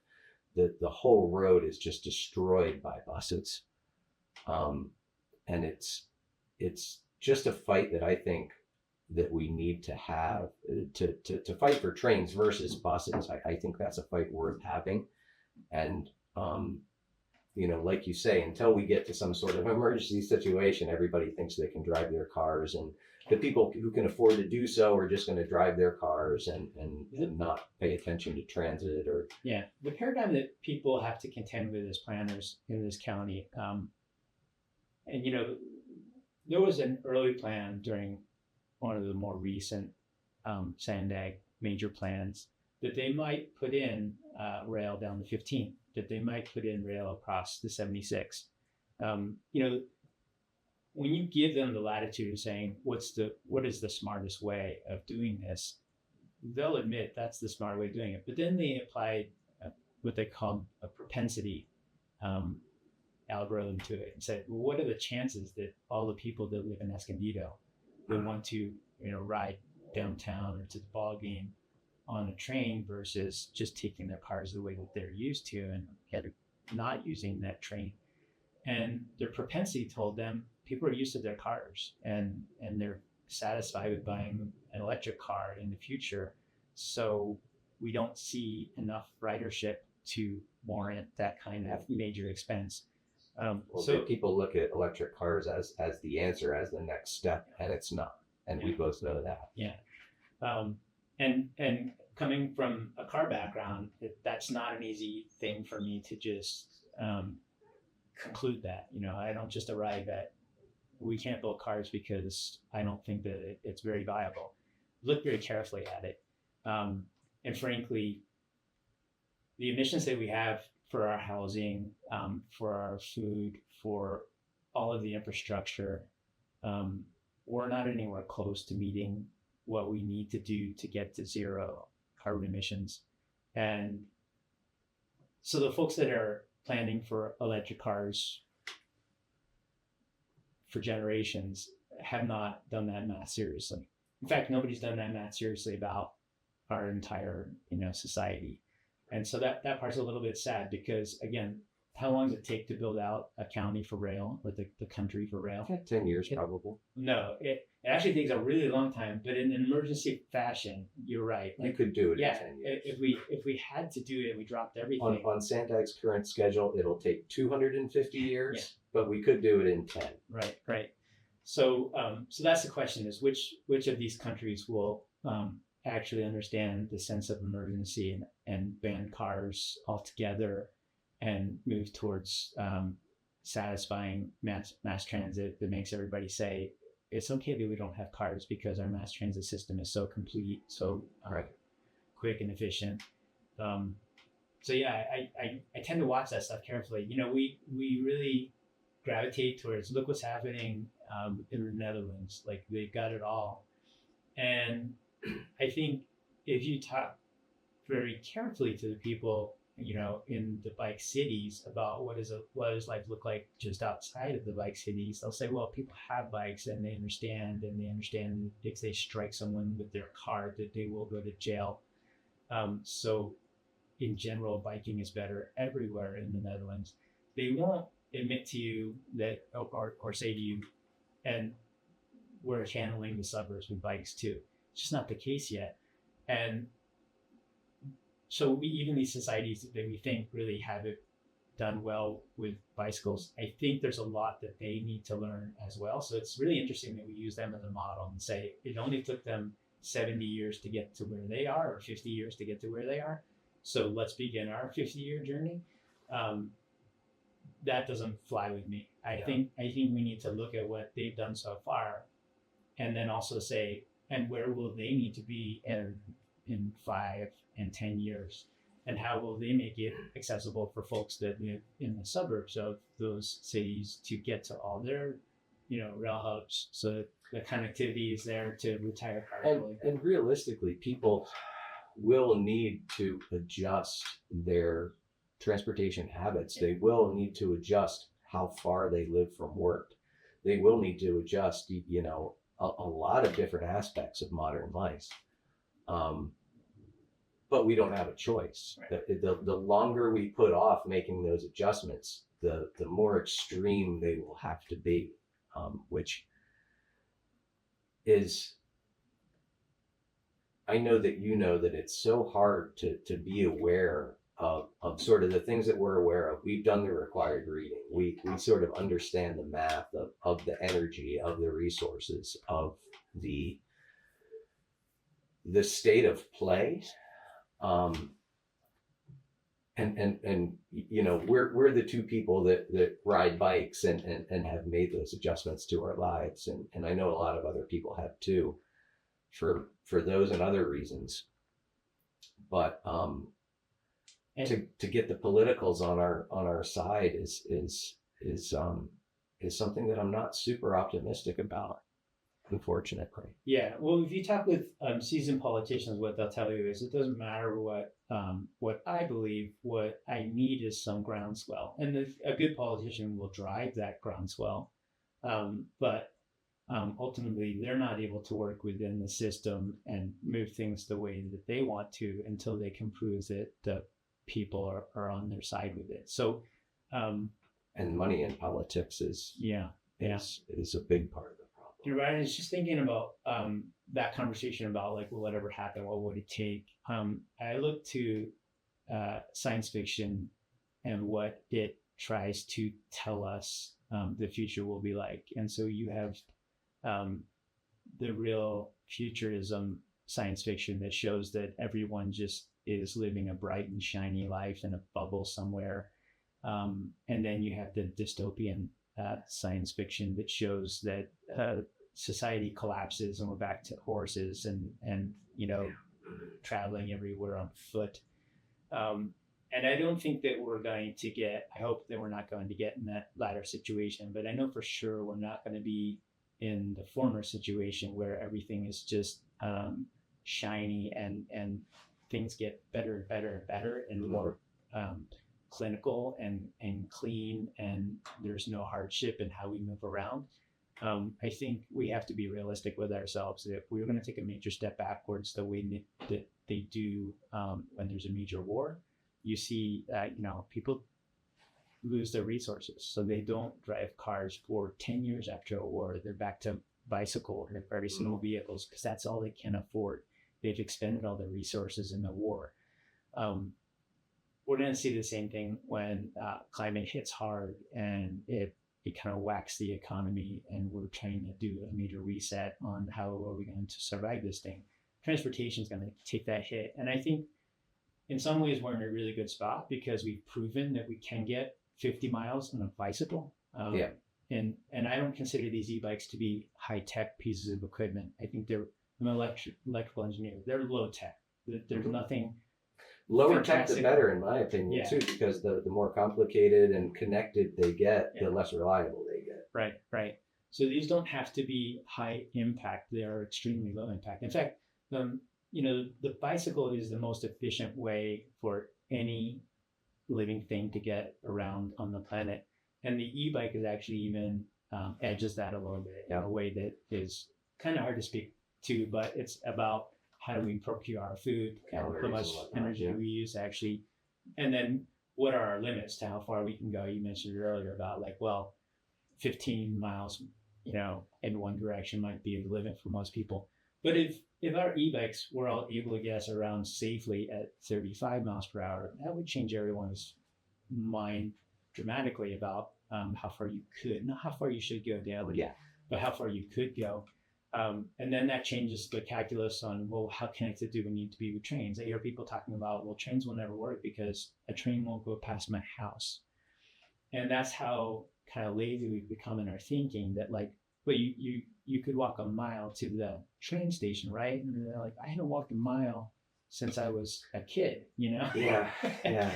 the whole road is just destroyed by buses. And it's just a fight that I think that we need to have to fight for trains versus buses. I think that's a fight worth having. And, like you say, until we get to some sort of emergency situation, everybody thinks they can drive their cars, and the people who can afford to do so are just going to drive their cars and not pay attention to transit or. Yeah. The paradigm that people have to contend with as planners in this county. There was an early plan during one of the more recent Sandag major plans that they might put in rail down the 15, that they might put in rail across the 76. When you give them the latitude of saying what is the smartest way of doing this, they'll admit that's the smart way of doing it. But then they applied what they call a propensity algorithm to it and said, well, what are the chances that all the people that live in Escondido will want to, ride downtown or to the ball game on a train versus just taking their cars the way that they're used to and not using that train? And their propensity told them people are used to their cars and they're satisfied with buying an electric car in the future. So we don't see enough ridership to warrant that kind of major expense. So people look at electric cars as the answer, as the next step, and it's not. And we both know that. Yeah. And coming from a car background, that's not an easy thing for me to just conclude that. I don't just arrive at, we can't build cars because I don't think that it's very viable. Look very carefully at it. And frankly, the emissions that we have for our housing, for our food, for all of the infrastructure, we're not anywhere close to meeting what we need to do to get to zero carbon emissions. And so the folks that are planning for electric cars for generations have not done that math seriously. In fact, nobody's done that math seriously about our entire, society. And so that part's a little bit sad because, again, how long does it take to build out a county for rail or the country for rail? 10 years, probably. No, it actually takes a really long time, but in an emergency fashion, you're right. You could do it in 10 years. If we had to do it, we dropped everything. On Sandag's current schedule, it'll take 250 years, but we could do it in 10. Right. So that's the question: is which of these countries will actually understand the sense of emergency and ban cars altogether and move towards satisfying mass transit that makes everybody say it's okay that we don't have cars because our mass transit system is so complete, so quick and efficient. So yeah, I tend to watch that stuff carefully. We really gravitate towards, look what's happening in the Netherlands. Like, they've got it all. And I think if you talk very carefully to the people, in the bike cities about what does life look like just outside of the bike cities, they'll say, well, people have bikes and they understand if they strike someone with their car that they will go to jail. So in general, biking is better everywhere in the Netherlands. They won't admit to you that, or say to you, and we're handling the suburbs with bikes too. It's just not the case yet. And so even these societies that we think really have it done well with bicycles, I think there's a lot that they need to learn as well. So it's really interesting that we use them as a model and say it only took them 70 years to get to where they are, or 50 years to get to where they are. So let's begin our 50-year journey. That doesn't fly with me. I think we need to look at what they've done so far, and then also say, and where will they need to be in 5 and 10 years, and how will they make it accessible for folks that live in the suburbs of those cities to get to all their, rail hubs, so that the connectivity is there to retire cars. And realistically, people will need to adjust their transportation habits. They will need to adjust how far they live from work. They will need to adjust, a lot of different aspects of modern life. But we don't have a choice. Right. The longer we put off making those adjustments, the more extreme they will have to be, which is, I know that that it's so hard to be aware of sort of the things that we're aware of. We've done the required reading. We sort of understand the math of the energy, of the resources, of the state of play. And we're the two people that ride bikes and have made those adjustments to our lives. And I know a lot of other people have too, for those and other reasons. But to get the politicals on our side is something that I'm not super optimistic about. unfortunately. Yeah, well, if you talk with seasoned politicians, what they'll tell you is it doesn't matter what I believe. What I need is some groundswell, and a good politician will drive that groundswell. But ultimately, they're not able to work within the system and move things the way that they want to until they can prove that the people are on their side with it. So, And money in politics is yeah. is a big part of the problem. You're right. I was just thinking about that conversation about like, will whatever happen, what would it take? I look to science fiction and what it tries to tell us the future will be like. And so you have the real futurism science fiction that shows that everyone just is living a bright and shiny life in a bubble somewhere. And then you have the dystopian science fiction that shows that society collapses and we're back to horses and traveling everywhere on foot. And I don't think that we're going to get, I hope that we're not going to get in that latter situation, but I know for sure we're not going to be in the former situation where everything is just shiny and things get better and better and better and more clinical and clean, and there's no hardship in how we move around. I think we have to be realistic with ourselves. If we're going to take a major step backwards the way that they do when there's a major war, you see people lose their resources. So they don't drive cars for 10 years after a war. They're back to bicycle or very small vehicles because that's all they can afford. They've expended all their resources in the war. We're going to see the same thing when climate hits hard and it kind of whacks the economy, and we're trying to do a major reset on how are we going to survive this thing. Transportation is going to take that hit. And I think in some ways we're in a really good spot because we've proven that we can get 50 miles on a bicycle. And I don't consider these e-bikes to be high-tech pieces of equipment. I think I'm an electrical engineer. They're low-tech. There's nothing... Lower tech the better, in my opinion, too, because the more complicated and connected they get, the less reliable they get. Right. So these don't have to be high impact. They are extremely low impact. In fact, the bicycle is the most efficient way for any living thing to get around on the planet. And the e-bike is actually even edges that a little bit in a way that is kind of hard to speak to, but it's about how do we procure our food, how much energy we use actually, and then what are our limits to how far we can go. You mentioned earlier about 15 miles, in one direction might be the limit for most people. But if our e-bikes were all able to get us around safely at 35 miles per hour, that would change everyone's mind dramatically about how far you could, not how far you should go daily, but how far you could go. And then that changes the calculus on, well, how connected do we need to be with trains? I hear people talking about, well, trains will never work because a train won't go past my house. And that's how kind of lazy we've become in our thinking that but you could walk a mile to the train station, right? And they're like, I haven't walked a mile since I was a kid, Yeah,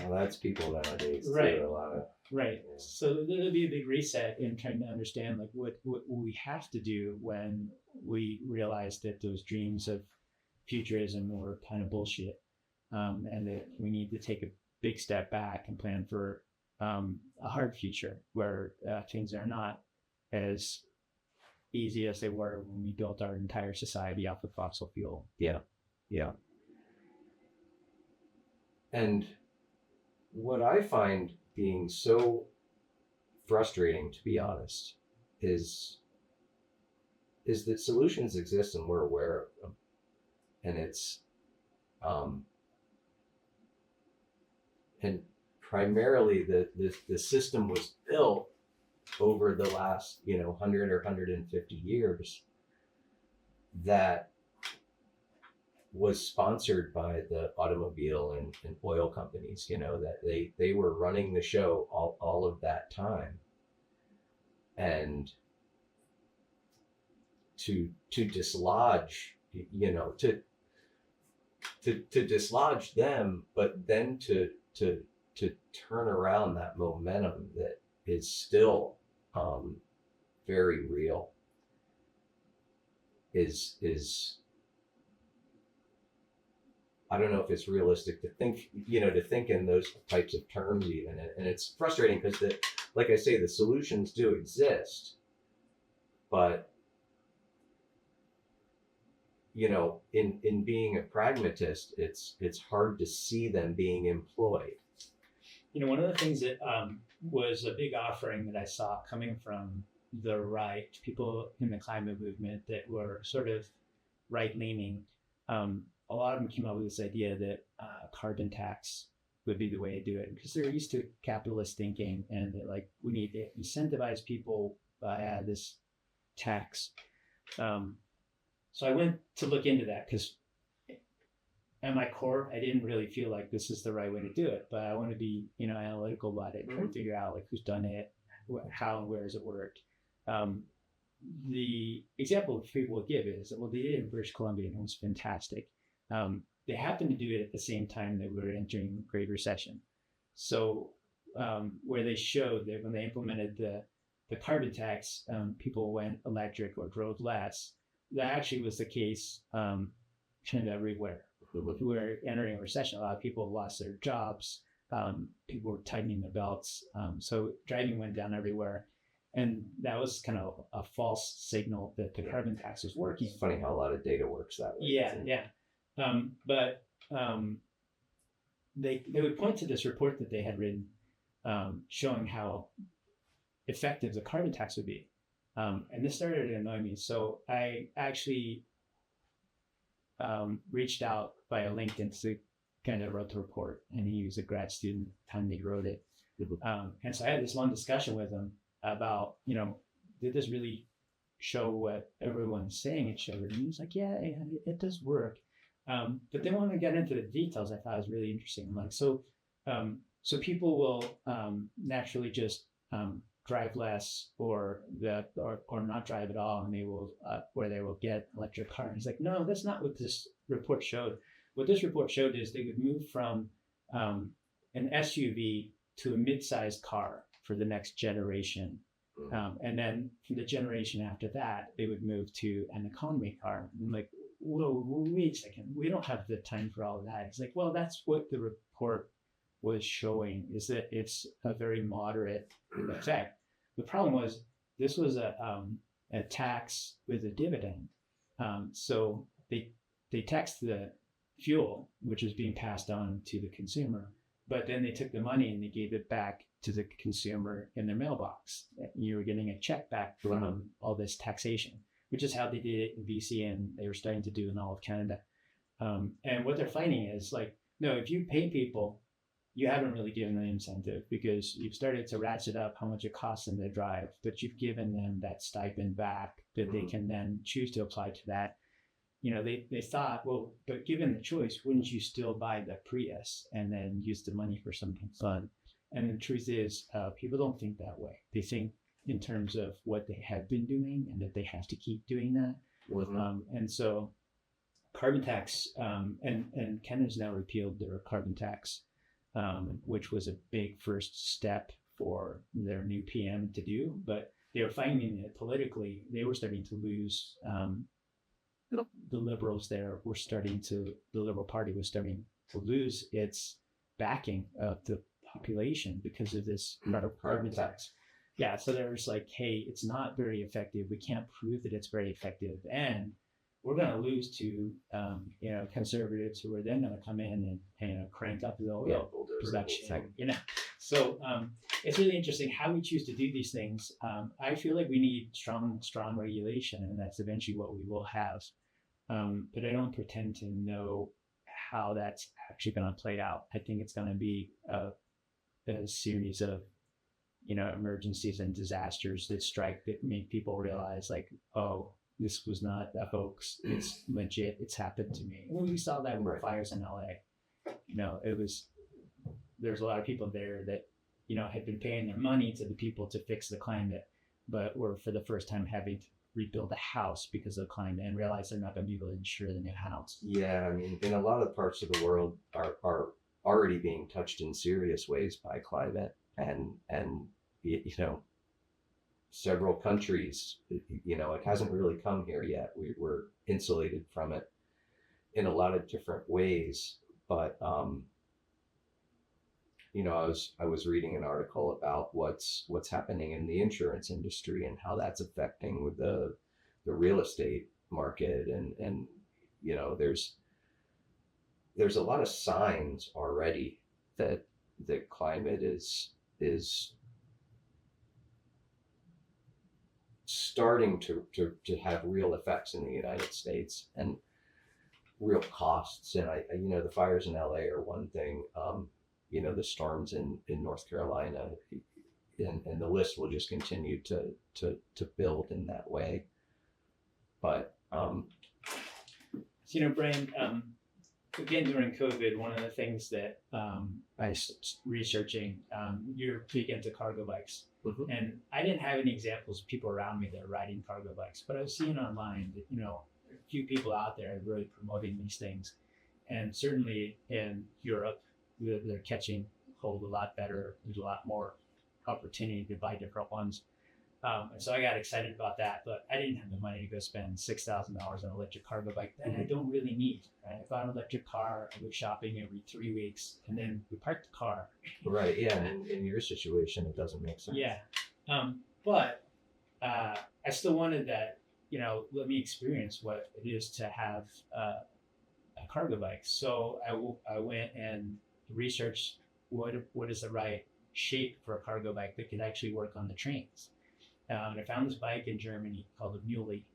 well, that's people nowadays. Right. Too, a lot of. Right. So there'll be a big reset in trying to understand what we have to do when we realize that those dreams of futurism were kind of bullshit, and that we need to take a big step back and plan for a hard future where things are not as easy as they were when we built our entire society off of fossil fuel. Yeah. And what I find being so frustrating, to be honest, is that solutions exist and we're aware of them. And it's and primarily the system was built over the last 100 or 150 years that was sponsored by the automobile and oil companies, that they were running the show all of that time. And to dislodge, to dislodge them, but then to turn around that momentum that is still very real. is I don't know if it's realistic to think, to think in those types of terms even. And it's frustrating because like I say, the solutions do exist, but in being a pragmatist, it's hard to see them being employed. One of the things that was a big offering that I saw coming from the right, people in the climate movement that were sort of right-leaning, a lot of them came up with this idea that carbon tax would be the way to do it because they're used to capitalist thinking and that, like, we need to incentivize people by this tax. So I went to look into that because at my core, I didn't really feel like this is the right way to do it, but I want to be, analytical about it, try to figure out like who's done it, how and where has it worked. The example people will give is, well, they did it in British Columbia and it was fantastic. They happened to do it at the same time that we were entering Great Recession. So where they showed that when they implemented the carbon tax, people went electric or drove less. That actually was the case kind of everywhere. If we were entering a recession, a lot of people lost their jobs. People were tightening their belts. So driving went down everywhere. And that was kind of a false signal that the carbon tax was working. It's funny how a lot of data works that way. Yeah. But they would point to this report that they had written showing how effective the carbon tax would be. And this started to annoy me. So I actually reached out via LinkedIn to kind of wrote the report, and he was a grad student at the time they wrote it. And so I had this long discussion with him about, did this really show what everyone's saying it showed? And he was like, yeah, it does work. But then when we got into the details, I thought it was really interesting. I'm like, so people will naturally just drive less or not drive at all, and they will they will get electric car. And he's like, no, that's not what this report showed. What this report showed is they would move from an SUV to a mid-sized car for the next generation. And then for the generation after that, they would move to an economy car. And I'm like, whoa, wait a second. We don't have the time for all of that. It's like, well, that's what the report was showing, is that it's a very moderate effect. The problem was this was a tax with a dividend. So they taxed the fuel, which was being passed on to the consumer, but then they took the money and they gave it back to the consumer in their mailbox. You were getting a check back from all this taxation, which is how they did it in BC, and they were starting to do in all of Canada. And what they're finding is, like, no, if you pay people, you haven't really given them incentive because you've started to ratchet up how much it costs them to drive, but you've given them that stipend back that they can then choose to apply to that. They thought, well, but given the choice, wouldn't you still buy the Prius and then use the money for something fun? And the truth is, people don't think that way. They think in terms of what they have been doing and that they have to keep doing that. And so carbon tax, and Canada's now repealed their carbon tax, which was a big first step for their new PM to do. But they were finding that politically, they were starting to lose. The Liberals there were the Liberal Party was starting to lose its backing of the population because of this carbon tax. Yeah, so there's like, hey, it's not very effective. We can't prove that it's very effective, and we're going to lose to conservatives who are then going to come in and crank up the oil production. So it's really interesting how we choose to do these things. I feel like we need strong regulation, and that's eventually what we will have. But I don't pretend to know how that's actually going to play out. I think it's going to be a series of emergencies and disasters that strike that make people realize, like, oh, this was not a hoax. It's legit. It's happened to me. Well, we saw that with fires in LA. There's a lot of people there that, had been paying their money to the people to fix the climate, but were for the first time having to rebuild a house because of the climate and realize they're not going to be able to insure the new house. Yeah, I mean, in a lot of parts of the world are already being touched in serious ways by climate, and several countries. It hasn't really come here yet. We're insulated from it in a lot of different ways. But I was reading an article about what's happening in the insurance industry and how that's affecting with the real estate market, and there's a lot of signs already that the climate is starting to have real effects in the United States and real costs. And the fires in LA are one thing. The storms in North Carolina, and the list will just continue to build in that way. But Brian, again, during COVID, one of the things that I was researching, you're big into cargo bikes. Mhm. And I didn't have any examples of people around me that are riding cargo bikes, but I was seeing online that, a few people out there are really promoting these things. And certainly in Europe, they're catching hold a lot better. There's a lot more opportunity to buy different ones. And so I got excited about that, but I didn't have the money to go spend $6,000 on an electric cargo bike that I don't really need. Right? I bought an electric car, I go shopping every 3 weeks, and then we park the car. Right, yeah, in your situation, it doesn't make sense. Yeah. But I still wanted that, let me experience what it is to have a cargo bike. So I went and researched what is the right shape for a cargo bike that could actually work on the trains. And I found this bike in Germany called a Muley.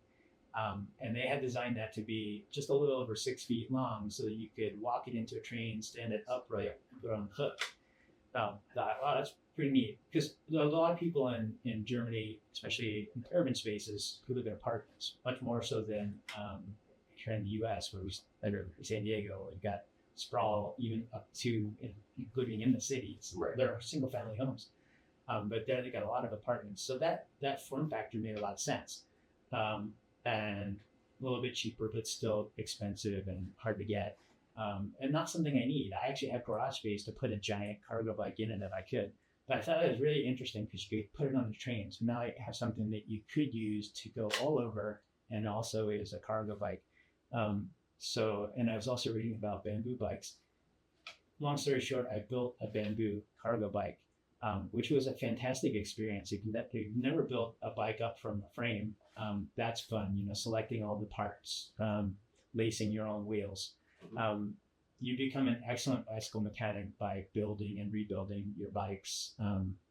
And they had designed that to be just a little over 6 feet long so that you could walk it into a train, stand it upright, and put it on the hook. I thought, wow, that's pretty neat. Because a lot of people in Germany, especially in urban spaces, who live in apartments, much more so than here in the US, where or San Diego, we've got sprawl even up to, including in the cities. Right. There are single family homes. But there they got a lot of apartments. So that form factor made a lot of sense. And a little bit cheaper, but still expensive and hard to get. And not something I need. I actually have garage space to put a giant cargo bike in it if I could. But I thought it was really interesting because you could put it on the train. So now I have something that you could use to go all over and also is a cargo bike. And I was also reading about bamboo bikes. Long story short, I built a bamboo cargo bike, which was a fantastic experience. If you've never built a bike up from a frame, that's fun, selecting all the parts, lacing your own wheels. You become an excellent bicycle mechanic by building and rebuilding your bikes.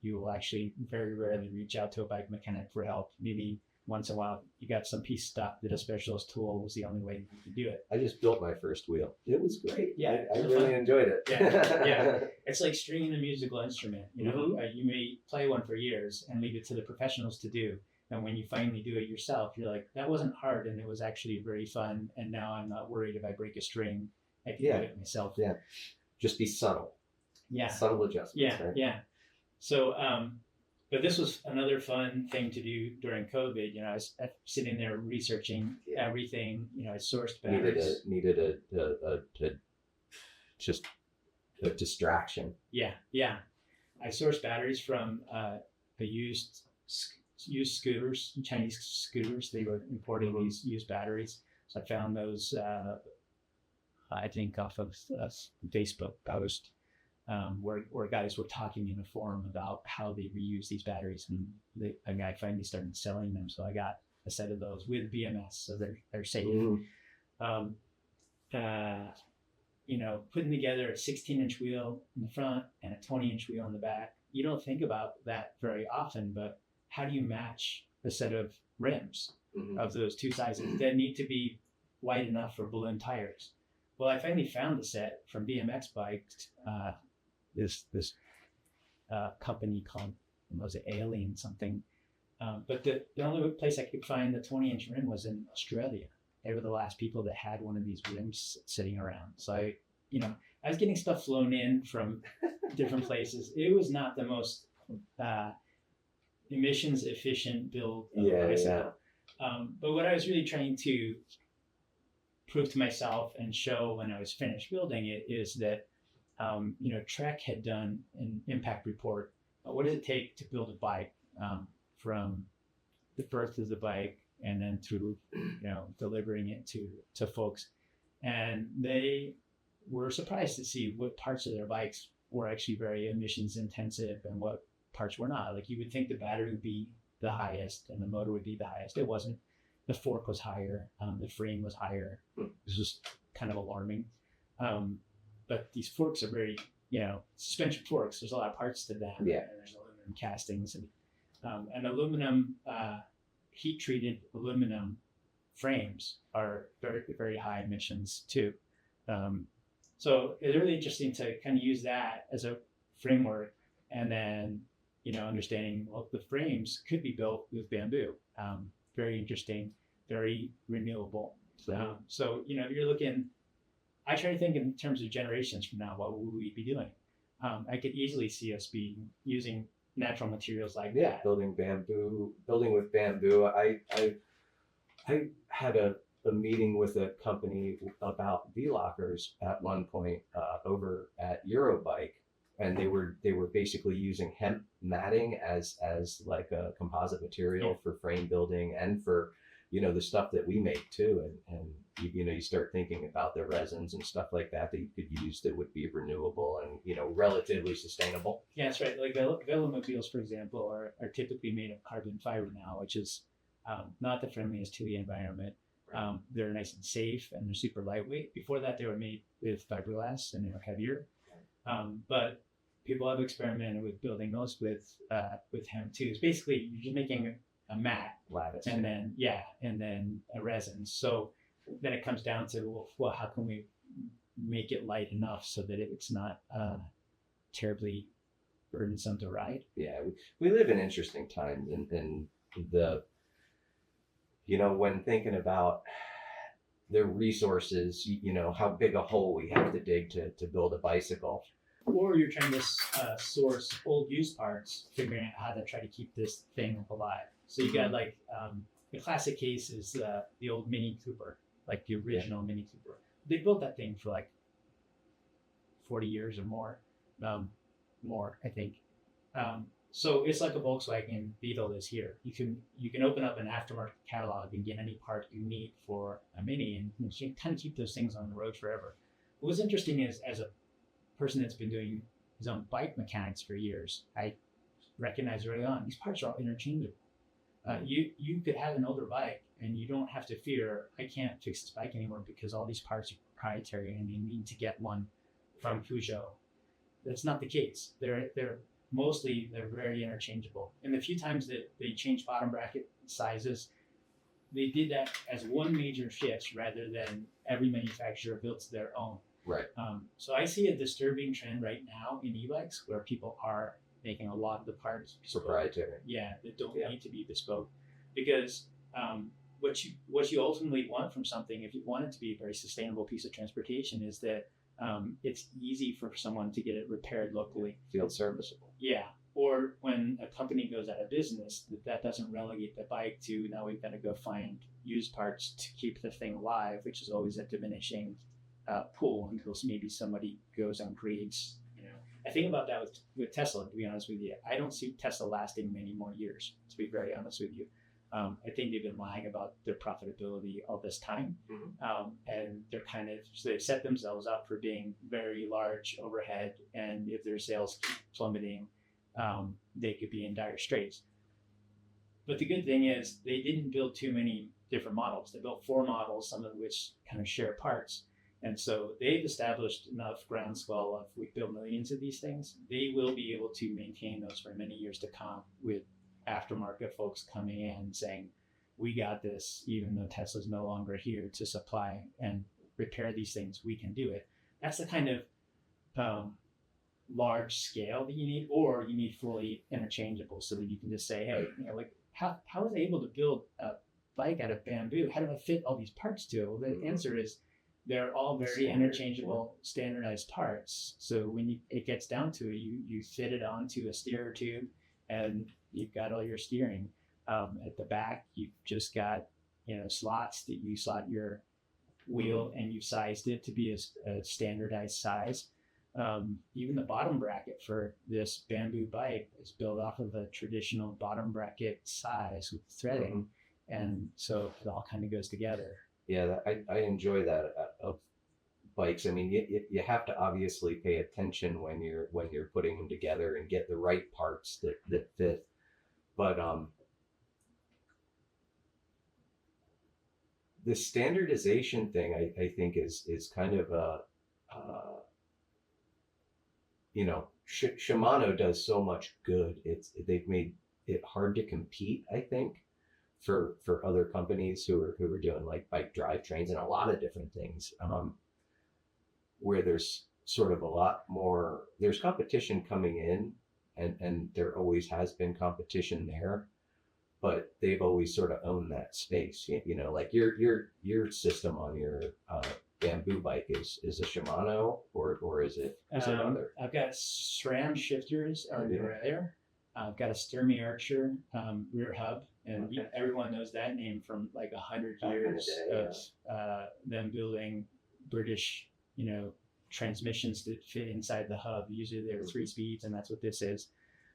You will actually very rarely reach out to a bike mechanic for help. Maybe once in a while you got some piece stuck that a specialist tool was the only way you could do it. I just built my first wheel. It was great. Yeah, I really enjoyed it. Yeah. It's like stringing a musical instrument. Mhm. You may play one for years and leave it to the professionals to do. And when you finally do it yourself, you're like, that wasn't hard, and it was actually very fun. And now I'm not worried if I break a string. I can do it myself. Yeah. Just be subtle. Yeah. Subtle adjustments. Yeah. Right? Yeah. So, but this was another fun thing to do during COVID. I was sitting there researching everything. I sourced batteries. Needed just a distraction. Yeah. I sourced batteries from the used scooters, Chinese scooters. They were importing these used batteries. So I found those, I think, off of a Facebook post. Where guys were talking in a forum about how they reuse these batteries, and a guy finally started selling them. So I got a set of those with BMS, so they're safe. Mm-hmm. Putting together a 16-inch wheel in the front and a 20-inch wheel in the back. You don't think about that very often, but how do you match a set of rims of those two sizes that need to be wide enough for balloon tires? Well, I finally found a set from BMX Bikes. This company called, was it Alien something? But the only place I could find the 20-inch rim was in Australia. They were the last people that had one of these rims sitting around. So I was getting stuff flown in from different places. It was not the most emissions efficient build of a bicycle. But what I was really trying to prove to myself and show when I was finished building it is that Trek had done an impact report. What does it take to build a bike from the birth of the bike and then through, delivering it to folks. And they were surprised to see what parts of their bikes were actually very emissions intensive and what parts were not. Like you would think the battery would be the highest and the motor would be the highest. It wasn't. The fork was higher. The frame was higher. This was kind of alarming. But these forks are very, suspension forks. There's a lot of parts to them. Yeah. And there's aluminum castings and aluminum, heat treated aluminum frames are very, very high emissions too. So it's really interesting to kind of use that as a framework, and then understanding the frames could be built with bamboo. Very interesting, very renewable. So if you're looking, I try to think in terms of generations from now, what would we be doing? I could easily see us using natural materials like that. Building with bamboo. I had a meeting with a company about V-lockers at one point over at Eurobike, and they were basically using hemp matting as like a composite material for frame building and for the stuff that we make too, and you start thinking about the resins and stuff like that you could use that would be renewable and relatively sustainable. Yeah, that's right. Like velomobiles, for example, are typically made of carbon fiber now, which is not the friendliest to the environment. They're nice and safe, and they're super lightweight. Before that, they were made with fiberglass and they were heavier. But people have experimented with building those with hemp too. It's basically you're just making a mat, Lattice, and then a resin. So then it comes down to well, how can we make it light enough so that it's not terribly burdensome to ride? Yeah, we live in interesting times, and the when thinking about the resources, how big a hole we have to dig to build a bicycle. Or you're trying to source old used parts, figuring out how to try to keep this thing alive. So you got like the classic case is the old Mini Cooper, like the original Mini Cooper. They built that thing for like 40 years or more, I think. So it's like a Volkswagen Beetle is here. You can open up an aftermarket catalog and get any part you need for a Mini, and you can kind of keep those things on the road forever. What's interesting is, as a person that's been doing his own bike mechanics for years, I recognized early on these parts are all interchangeable. You could have an older bike and you don't have to fear I can't fix this bike anymore because all these parts are proprietary and you need to get one from Peugeot. That's not the case. They're very interchangeable. And the few times that they changed bottom bracket sizes, they did that as one major shift rather than every manufacturer built their own. Right. So I see a disturbing trend right now in e-bikes where people are making a lot of the parts proprietary. Yeah, that don't need to be bespoke, because what you ultimately want from something, if you want it to be a very sustainable piece of transportation, is that it's easy for someone to get it repaired locally. Field serviceable. Yeah. Or when a company goes out of business, that doesn't relegate the bike to now we've got to go find used parts to keep the thing alive, which is always a diminishing pool until maybe somebody goes on grades. I think about that with Tesla, to be honest with you. I don't see Tesla lasting many more years, to be very honest with you. I think they've been lying about their profitability all this time. And they've set themselves up for being very large overhead. And if their sales keep plummeting, they could be in dire straits. But the good thing is they didn't build too many different models. They built 4 models, some of which kind of share parts. And so they've established enough groundswell of we build millions of these things. They will be able to maintain those for many years to come with aftermarket folks coming in and saying, we got this, even though Tesla's no longer here to supply and repair these things, we can do it. That's the kind of large scale that you need, or you need fully interchangeable so that you can just say, hey, how was I able to build a bike out of bamboo? How do I fit all these parts to it? Well, the answer is they're all very interchangeable, standardized parts. So when it gets down to it, you fit it onto a steerer tube and you've got all your steering. At the back, you've just got slots that you slot your wheel and you've sized it to be a standardized size. Even the bottom bracket for this bamboo bike is built off of a traditional bottom bracket size with threading, and so it all kind of goes together. Yeah, I enjoy that of bikes. I mean, you have to obviously pay attention when you're putting them together and get the right parts that fit. But the standardization thing, I think is kind of a Shimano does so much good. They've made it hard to compete, I think, for other companies who are doing like bike drivetrains and a lot of different things, where there's sort of a lot more. There's competition coming in, and there always has been competition there, but they've always sort of owned that space. Like your system on your bamboo bike is a Shimano or is it other? I've got SRAM shifters on the derailleur. I've got a Sturmey Archer rear hub, and everyone knows that name from like 100 years of them building British, transmissions that fit inside the hub. Usually they're 3 speeds, and that's what this is.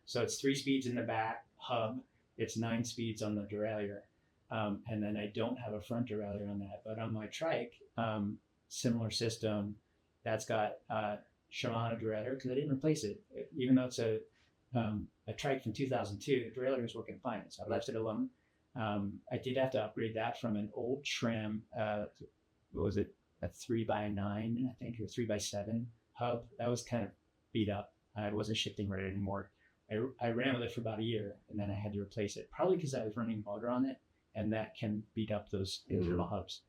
So it's 3 speeds in the back hub. It's 9 speeds on the derailleur. And then I don't have a front derailleur on that, but on my trike, similar system, that's got Shimano derailleur because I didn't replace it, even though it's a trike from 2002. The derailleur was working fine, so I left it alone. I did have to upgrade that from an old SRAM. What was it? A 3x9, I think, or 3x7 hub. That was kind of beat up. I wasn't shifting right anymore. I ran with it for about a year, and then I had to replace it, probably because I was running motor on it, and that can beat up those internal hubs.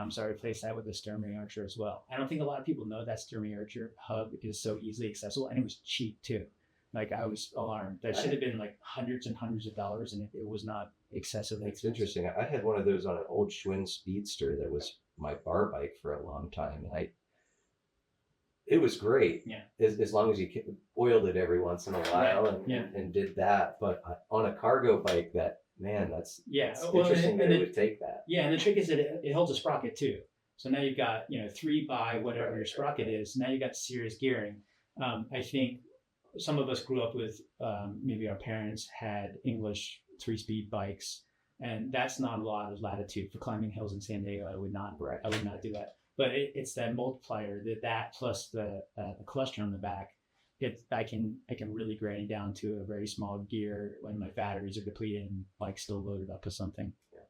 So I replaced that with the Sturmey Archer as well. I don't think a lot of people know that Sturmey Archer hub is so easily accessible, and it was cheap too. Like, I was alarmed. That should have been like hundreds and hundreds of dollars, and it was not excessively It's interesting. I had one of those on an old Schwinn Speedster that was my bar bike for a long time, and it was great. Yeah. As long as you oiled it every once in a while and did that. But on a cargo bike, that's interesting that it would take that. Yeah, and the trick is that it holds a sprocket too. So now you've got 3 by whatever your sprocket is. Now you've got serious gearing. I think some of us grew up with maybe our parents had English 3-speed bikes, and that's not a lot of latitude for climbing hills in San Diego. I would not do that. But it's that multiplier that plus the cluster on the back. I can really grind down to a very small gear when my batteries are depleted and bike's still loaded up with something. Yeah.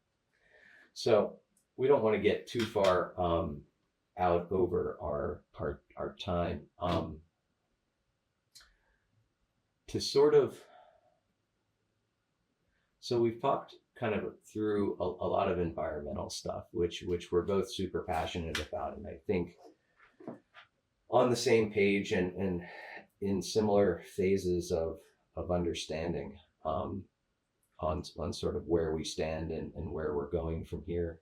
So we don't want to get too far out over our time. So we've talked kind of through a lot of environmental stuff, which we're both super passionate about, and I think on the same page and in similar phases of understanding on sort of where we stand and where we're going from here.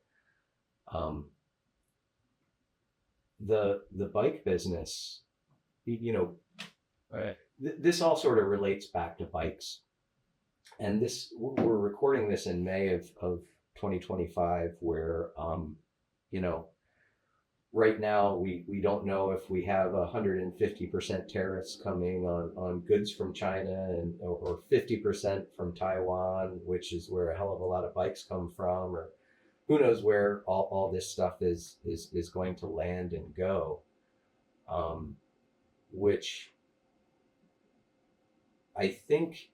The bike business, this all sort of relates back to bikes. And we're recording this in May of 2025, where, right now we don't know if we have 150% tariffs coming on goods from China or 50% from Taiwan, which is where a hell of a lot of bikes come from, or who knows where all this stuff is going to land and go, which I think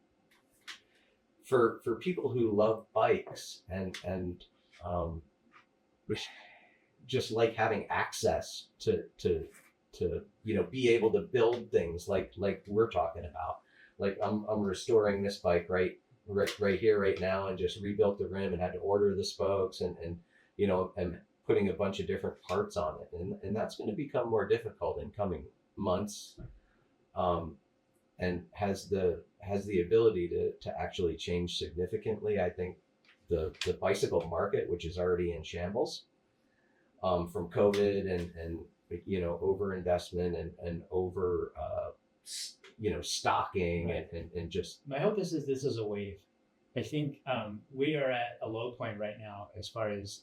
for people who love bikes and just like having access to be able to build things like we're talking about. Like I'm restoring this bike right here right now, and just rebuilt the rim and had to order the spokes and putting a bunch of different parts on it, and that's going to become more difficult in coming months, and has the ability to actually change significantly. I think the bicycle market, which is already in shambles from COVID and over investment and over stocking and just. My hope is this is a wave. I think we are at a low point right now as far as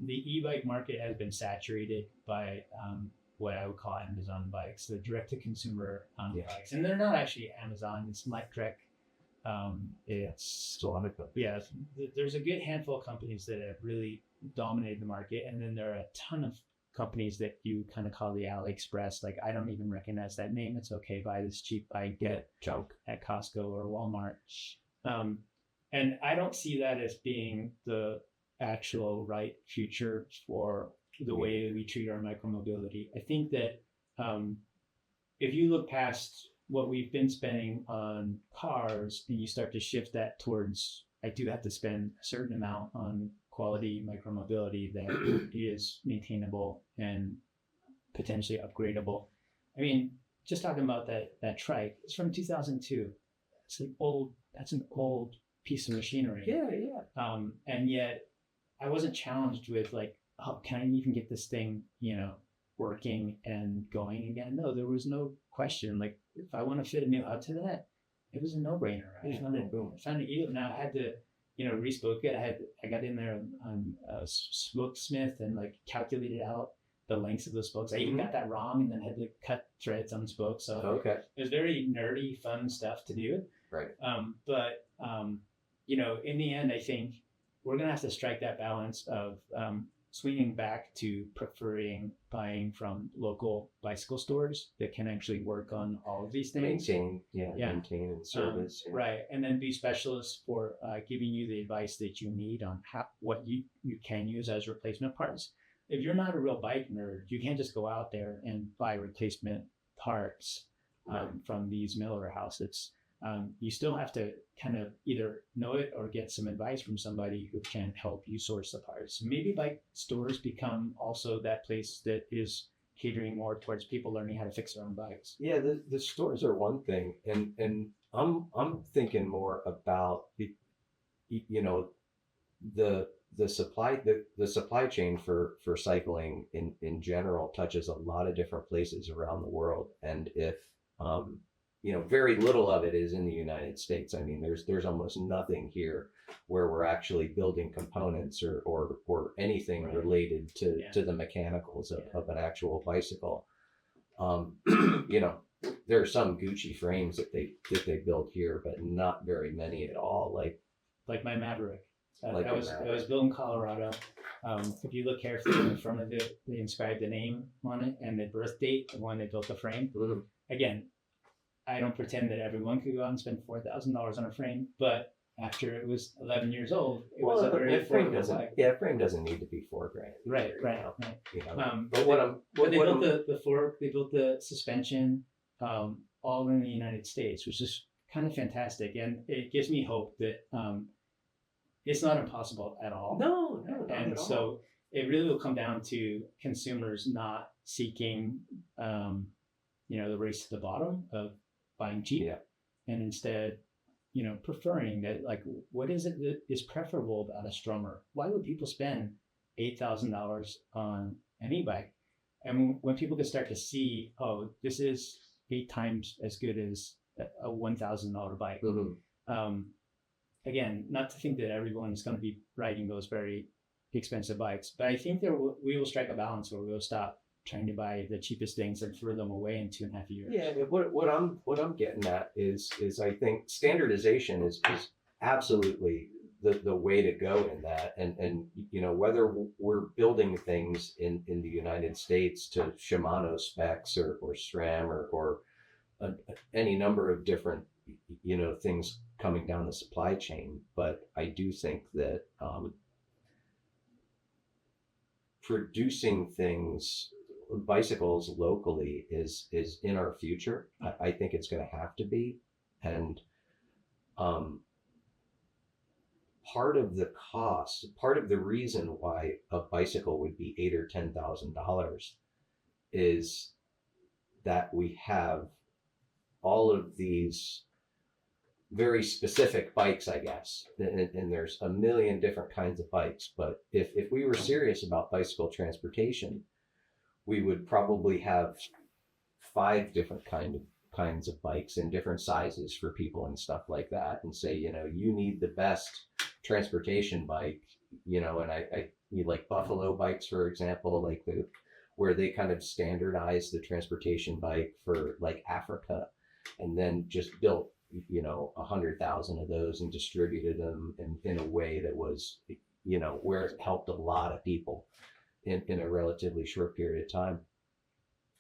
the e-bike market has been saturated by what I would call Amazon bikes, the direct to consumer Yeah. bikes, and they're not actually Amazon. It's Lectrek. It's So I'm a- yeah. There's a good handful of companies that have really dominated the market, and then there are a ton of companies that you kind of call the AliExpress. Like I don't even recognize that name. It's okay. Buy this cheap bike junk. at Costco or Walmart. And I don't see that as being the actual right future for the way we treat our micromobility. I think that if you look past what we've been spending on cars and you start to shift that towards, I do have to spend a certain amount on quality micromobility that is maintainable and potentially upgradable. I mean, just talking about that trike, it's from 2002. It's like old. That's an old piece of machinery. Yeah. And yet, I wasn't challenged with like, oh, can I even get this thing, working and going again? No, there was no question. Like, if I want to fit a new hub to that, it was a no-brainer. I found it easy. Now I had to, respoke it. I got in there on Smith and like calculated out the lengths of those spokes. I even got that wrong and then had to cut threads on spokes. So Okay. it was very nerdy, fun stuff to do. Right. But in the end, I think we're going to have to strike that balance of swinging back to preferring buying from local bicycle stores that can actually work on all of these things. Maintain and service. Right. And then be specialists for giving you the advice that you need on what you can use as replacement parts. If you're not a real bike nerd, you can't just go out there and buy replacement parts from these Miller houses. You still have to kind of either know it or get some advice from somebody who can help you source the parts. Maybe bike stores become also that place that is catering more towards people learning how to fix their own bikes. Yeah, the stores are one thing, and I'm thinking more about the supply chain for cycling in general touches a lot of different places around the world, and if very little of it is in the United States. I mean, there's almost nothing here where we're actually building components or anything related to the mechanicals of an actual bicycle. There are some Gucci frames that they build here, but not very many at all. Like my Maverick. That was built in Colorado. If you look carefully in the front of it, they inscribed the name on it and the birth date of when they built the frame. Mm-hmm. Again, I don't pretend that everyone could go out and spend $4,000 on a frame, but after it was 11 years old, it was a very affordable bike. Yeah, frame doesn't need to be $4,000. Right. But they built the fork, they built the suspension, all in the United States, which is kind of fantastic, and it gives me hope that it's not impossible at all. No, and so it really will come down to consumers not seeking, the race to the bottom of buying cheap, and instead, preferring that, like, what is it that is preferable about a Strummer? Why would people spend $8,000 on an e-bike? And when people can start to see, oh, this is 8 times as good as a $1,000 bike. Mm-hmm. Again, not to think that everyone is going to be riding those very expensive bikes, but I think we will strike a balance where we'll stop trying to buy the cheapest things and throw them away in 2.5 years. Yeah, what I'm getting at is I think standardization is absolutely the way to go in that, and whether we're building things in the United States to Shimano specs or SRAM or any number of different things coming down the supply chain, but I do think that producing bicycles locally is in our future. I think it's going to have to be, and part of the reason why a bicycle would be $8,000 or $10,000 is that we have all of these very specific bikes, I guess, and there's a million different kinds of bikes. But if we were serious about bicycle transportation, we would probably have 5 different kinds of bikes in different sizes for people and stuff like that, and say, you need the best transportation bike, and I you like Buffalo bikes, for example, like the where they kind of standardized the transportation bike for like Africa, and then just built 100,000 of those and distributed them in a way that was where it helped a lot of people in a relatively short period of time.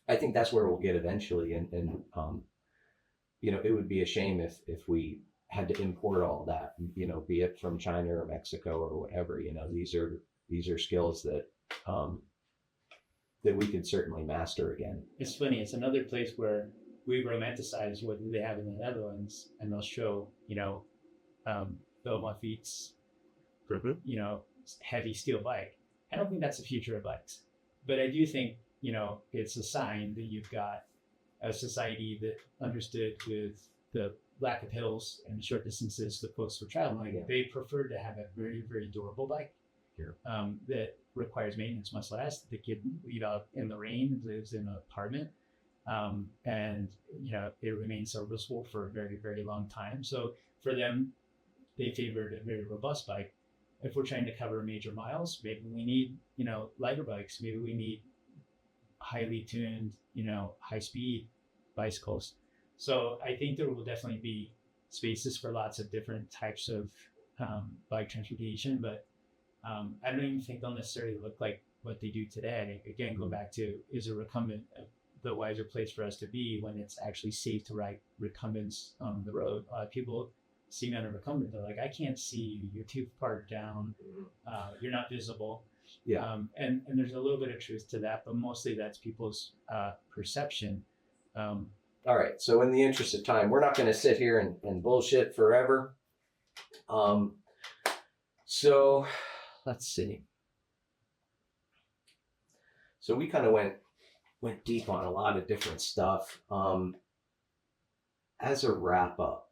I think that's where we'll get eventually, and it would be a shame if we had to import all that, be it from China or Mexico or whatever. These are skills that that we could certainly master again. It's funny. It's another place where we romanticize what they have in the Netherlands, and they'll show, Wilma Fiets, heavy steel bike. I don't think that's the future of bikes, but I do think, it's a sign that you've got a society that understood with the lack of hills and short distances that folks were traveling, they prefer to have a very, very durable bike that requires maintenance much less. The kid leave out in the rain, lives in an apartment, and it remains serviceable for a very, very long time. So for them, they favored a very robust bike. If we're trying to cover major miles, maybe we need lighter bikes. Maybe we need highly tuned high speed bicycles. So I think there will definitely be spaces for lots of different types of bike transportation, but I don't even think they'll necessarily look like what they do today. Again, go back to, is a recumbent the wiser place for us to be when it's actually safe to ride recumbents on the road? A lot of people see me on a recumbent, they're like, I can't see you, you're too far down, you're not visible. Yeah. And there's a little bit of truth to that, but mostly that's people's perception. All right. So in the interest of time, we're not going to sit here and bullshit forever. So let's see. So we kind of went deep on a lot of different stuff. As a wrap up,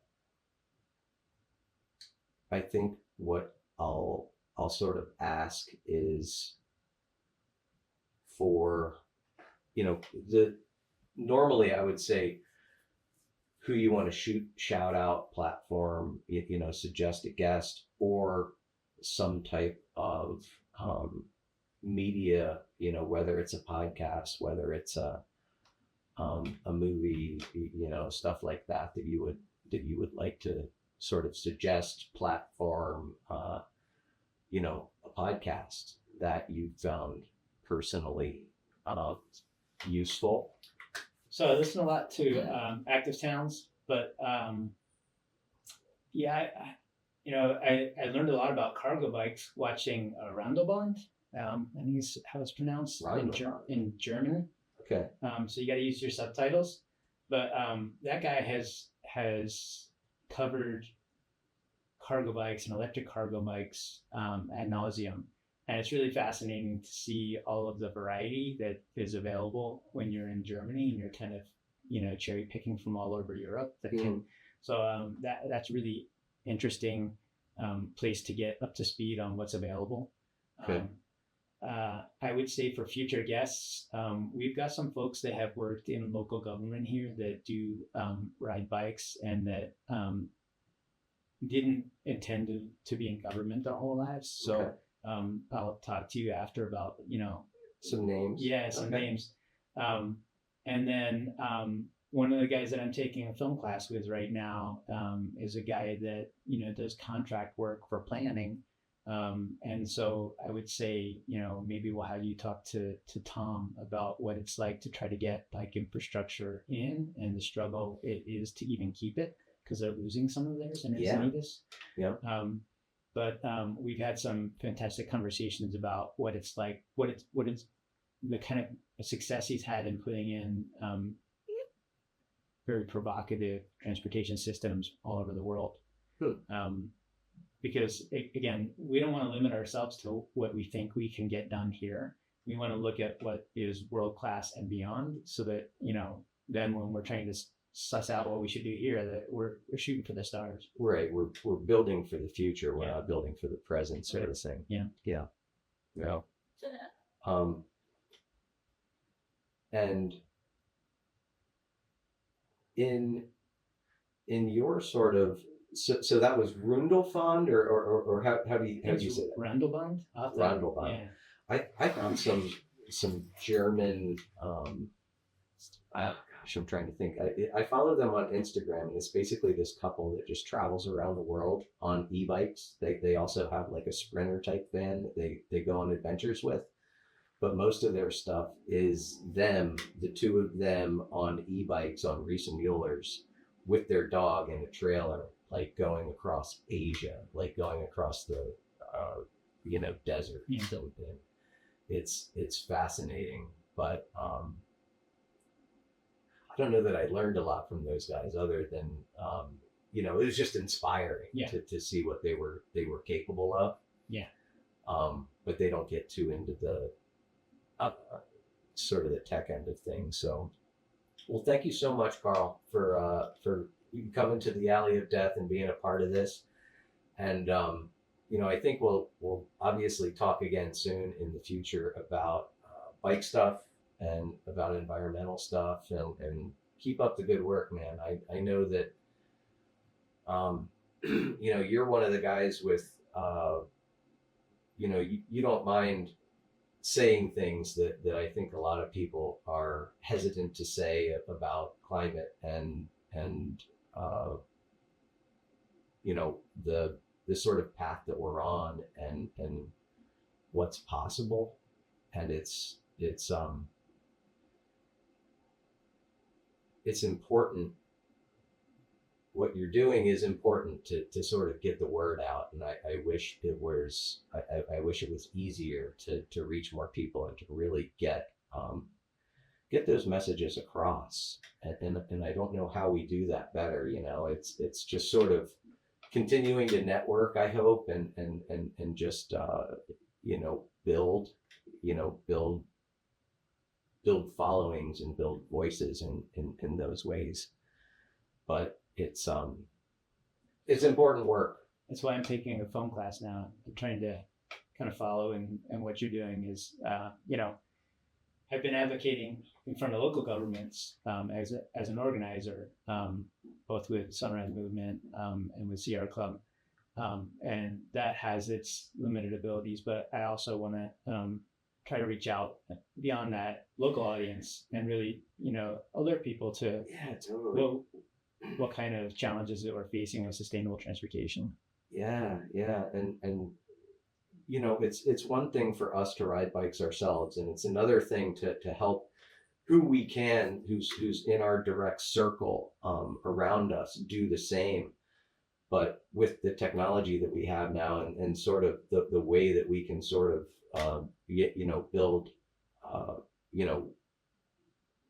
I think what I'll sort of ask is for, normally I would say who you want to shout out, platform, suggest a guest, or some type of media, whether it's a podcast, whether it's a movie, stuff like that you would like to sort of suggest, platform, a podcast that you found personally useful. So I listen a lot to Active Towns, but I learned a lot about cargo bikes watching Randlband. I think it's how it's pronounced in German. Okay. So you got to use your subtitles, but that guy has covered cargo bikes and electric cargo bikes ad nauseum. And it's really fascinating to see all of the variety that is available when you're in Germany and you're kind of, cherry picking from all over Europe. So that's really interesting place to get up to speed on what's available. Okay. I would say for future guests, we've got some folks that have worked in local government here that do ride bikes and that didn't intend to be in government their whole lives. So. Okay. I'll talk to you after about, some names. Yeah, some names. And then one of the guys that I'm taking a film class with right now is a guy that, does contract work for planning. And so I would say, maybe we'll have you talk to Tom about what it's like to try to get bike infrastructure in and the struggle it is to even keep it because they're losing some of theirs in Encinitas. Yeah. But we've had some fantastic conversations about what it's like, what it's the kind of success he's had in putting in very provocative transportation systems all over the world. Because again, we don't want to limit ourselves to what we think we can get done here. We want to look at what is world class and beyond, so that then when we're trying to suss out what we should do here, that we're shooting for the stars. Right. We're building for the future. We're not building for the present, sort of thing. Yeah. And in your sort of so that was Rundlefund or how do you say that? Randlband. Randleband. Yeah. I found some some German. Gosh, I'm trying to think. I follow them on Instagram, and it's basically this couple that just travels around the world on e-bikes. They also have like a sprinter type van that they go on adventures with. But most of their stuff is them, the two of them on e-bikes on Reese and Mueller's with their dog in a trailer, like going across Asia, like going across the desert. Yeah. So it's fascinating, but I don't know that I learned a lot from those guys other than it was just inspiring to see what they were capable of. Yeah. But they don't get too into the sort of the tech end of things. So, well, thank you so much, Karl, for coming to the Alley of Death and being a part of this. And I think we'll obviously talk again soon in the future about bike stuff and about environmental stuff, and keep up the good work, man. I know that you're one of the guys with you don't mind saying things that I think a lot of people are hesitant to say about climate and the sort of path that we're on and what's possible. And it's important. What you're doing is important to sort of get the word out, and I wish it was easier to reach more people and to really get those messages across. And I don't know how we do that better. It's just sort of continuing to network, I hope, and just build followings and build voices in those ways. But it's important work. That's why I'm taking a phone class now. I'm trying to kind of follow, and what you're doing is, I've been advocating in front of local governments as an organizer, both with Sunrise Movement and with Sierra Club, and that has its limited abilities. But I also want to try to reach out beyond that local audience and really, alert people to totally. what kind of challenges that we're facing with sustainable transportation. Yeah, and it's one thing for us to ride bikes ourselves, and it's another thing to help who we can, who's in our direct circle around us, do the same. But with the technology that we have now, and sort of the way that we can sort of build,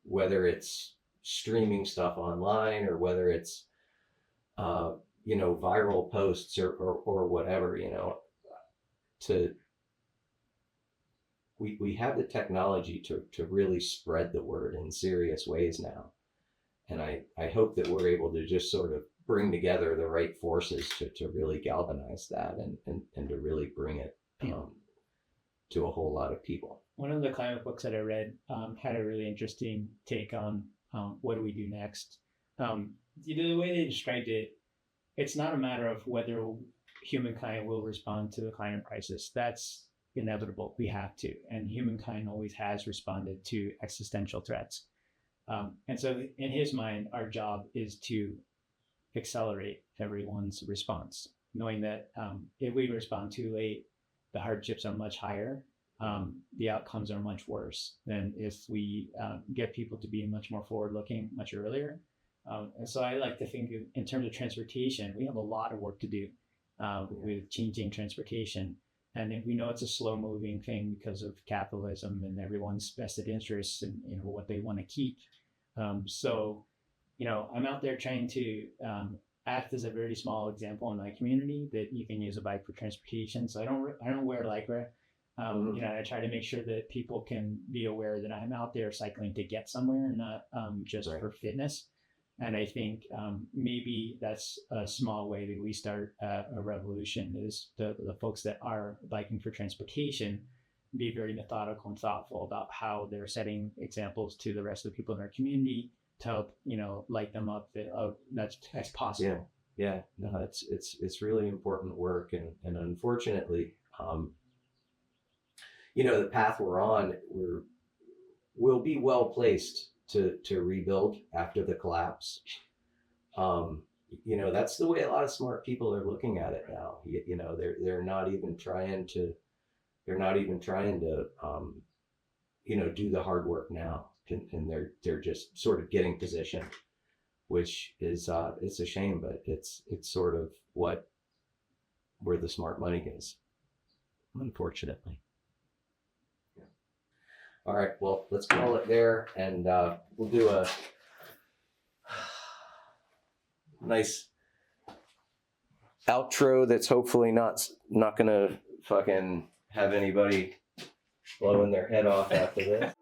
whether it's streaming stuff online or whether it's viral posts or whatever, we have the technology to really spread the word in serious ways now. And I hope that we're able to just sort of bring together the right forces to really galvanize that and to really bring it to a whole lot of people. One of the climate books that I read had a really interesting take on what do we do next. The way they described it, it's not a matter of whether humankind will respond to the climate crisis. That's inevitable. We have to. And humankind always has responded to existential threats. And so in his mind, our job is to accelerate everyone's response, knowing that if we respond too late, the hardships are much higher. The outcomes are much worse than if we get people to be much more forward-looking much earlier. And so I like to think in terms of transportation, we have a lot of work to do with changing transportation. And we know it's a slow-moving thing because of capitalism and everyone's vested interests and what they want to keep. So I'm out there trying to act as a very small example in my community that you can use a bike for transportation. So I don't wear Lycra. I try to make sure that people can be aware that I'm out there cycling to get somewhere, not just for fitness. And I think maybe that's a small way that we start a revolution, is the folks that are biking for transportation be very methodical and thoughtful about how they're setting examples to the rest of the people in our community to help, light them up that that's possible. Yeah. No, it's really important work. And unfortunately, the path we're on, we'll be well placed to rebuild after the collapse. That's the way a lot of smart people are looking at it now. They're not even trying to do the hard work now, and they're just sort of getting positioned, which is it's a shame, but it's sort of where the smart money is, unfortunately. Yeah. All right, well, let's call it there, and we'll do a nice outro that's hopefully not gonna fucking have anybody blowing their head off after this.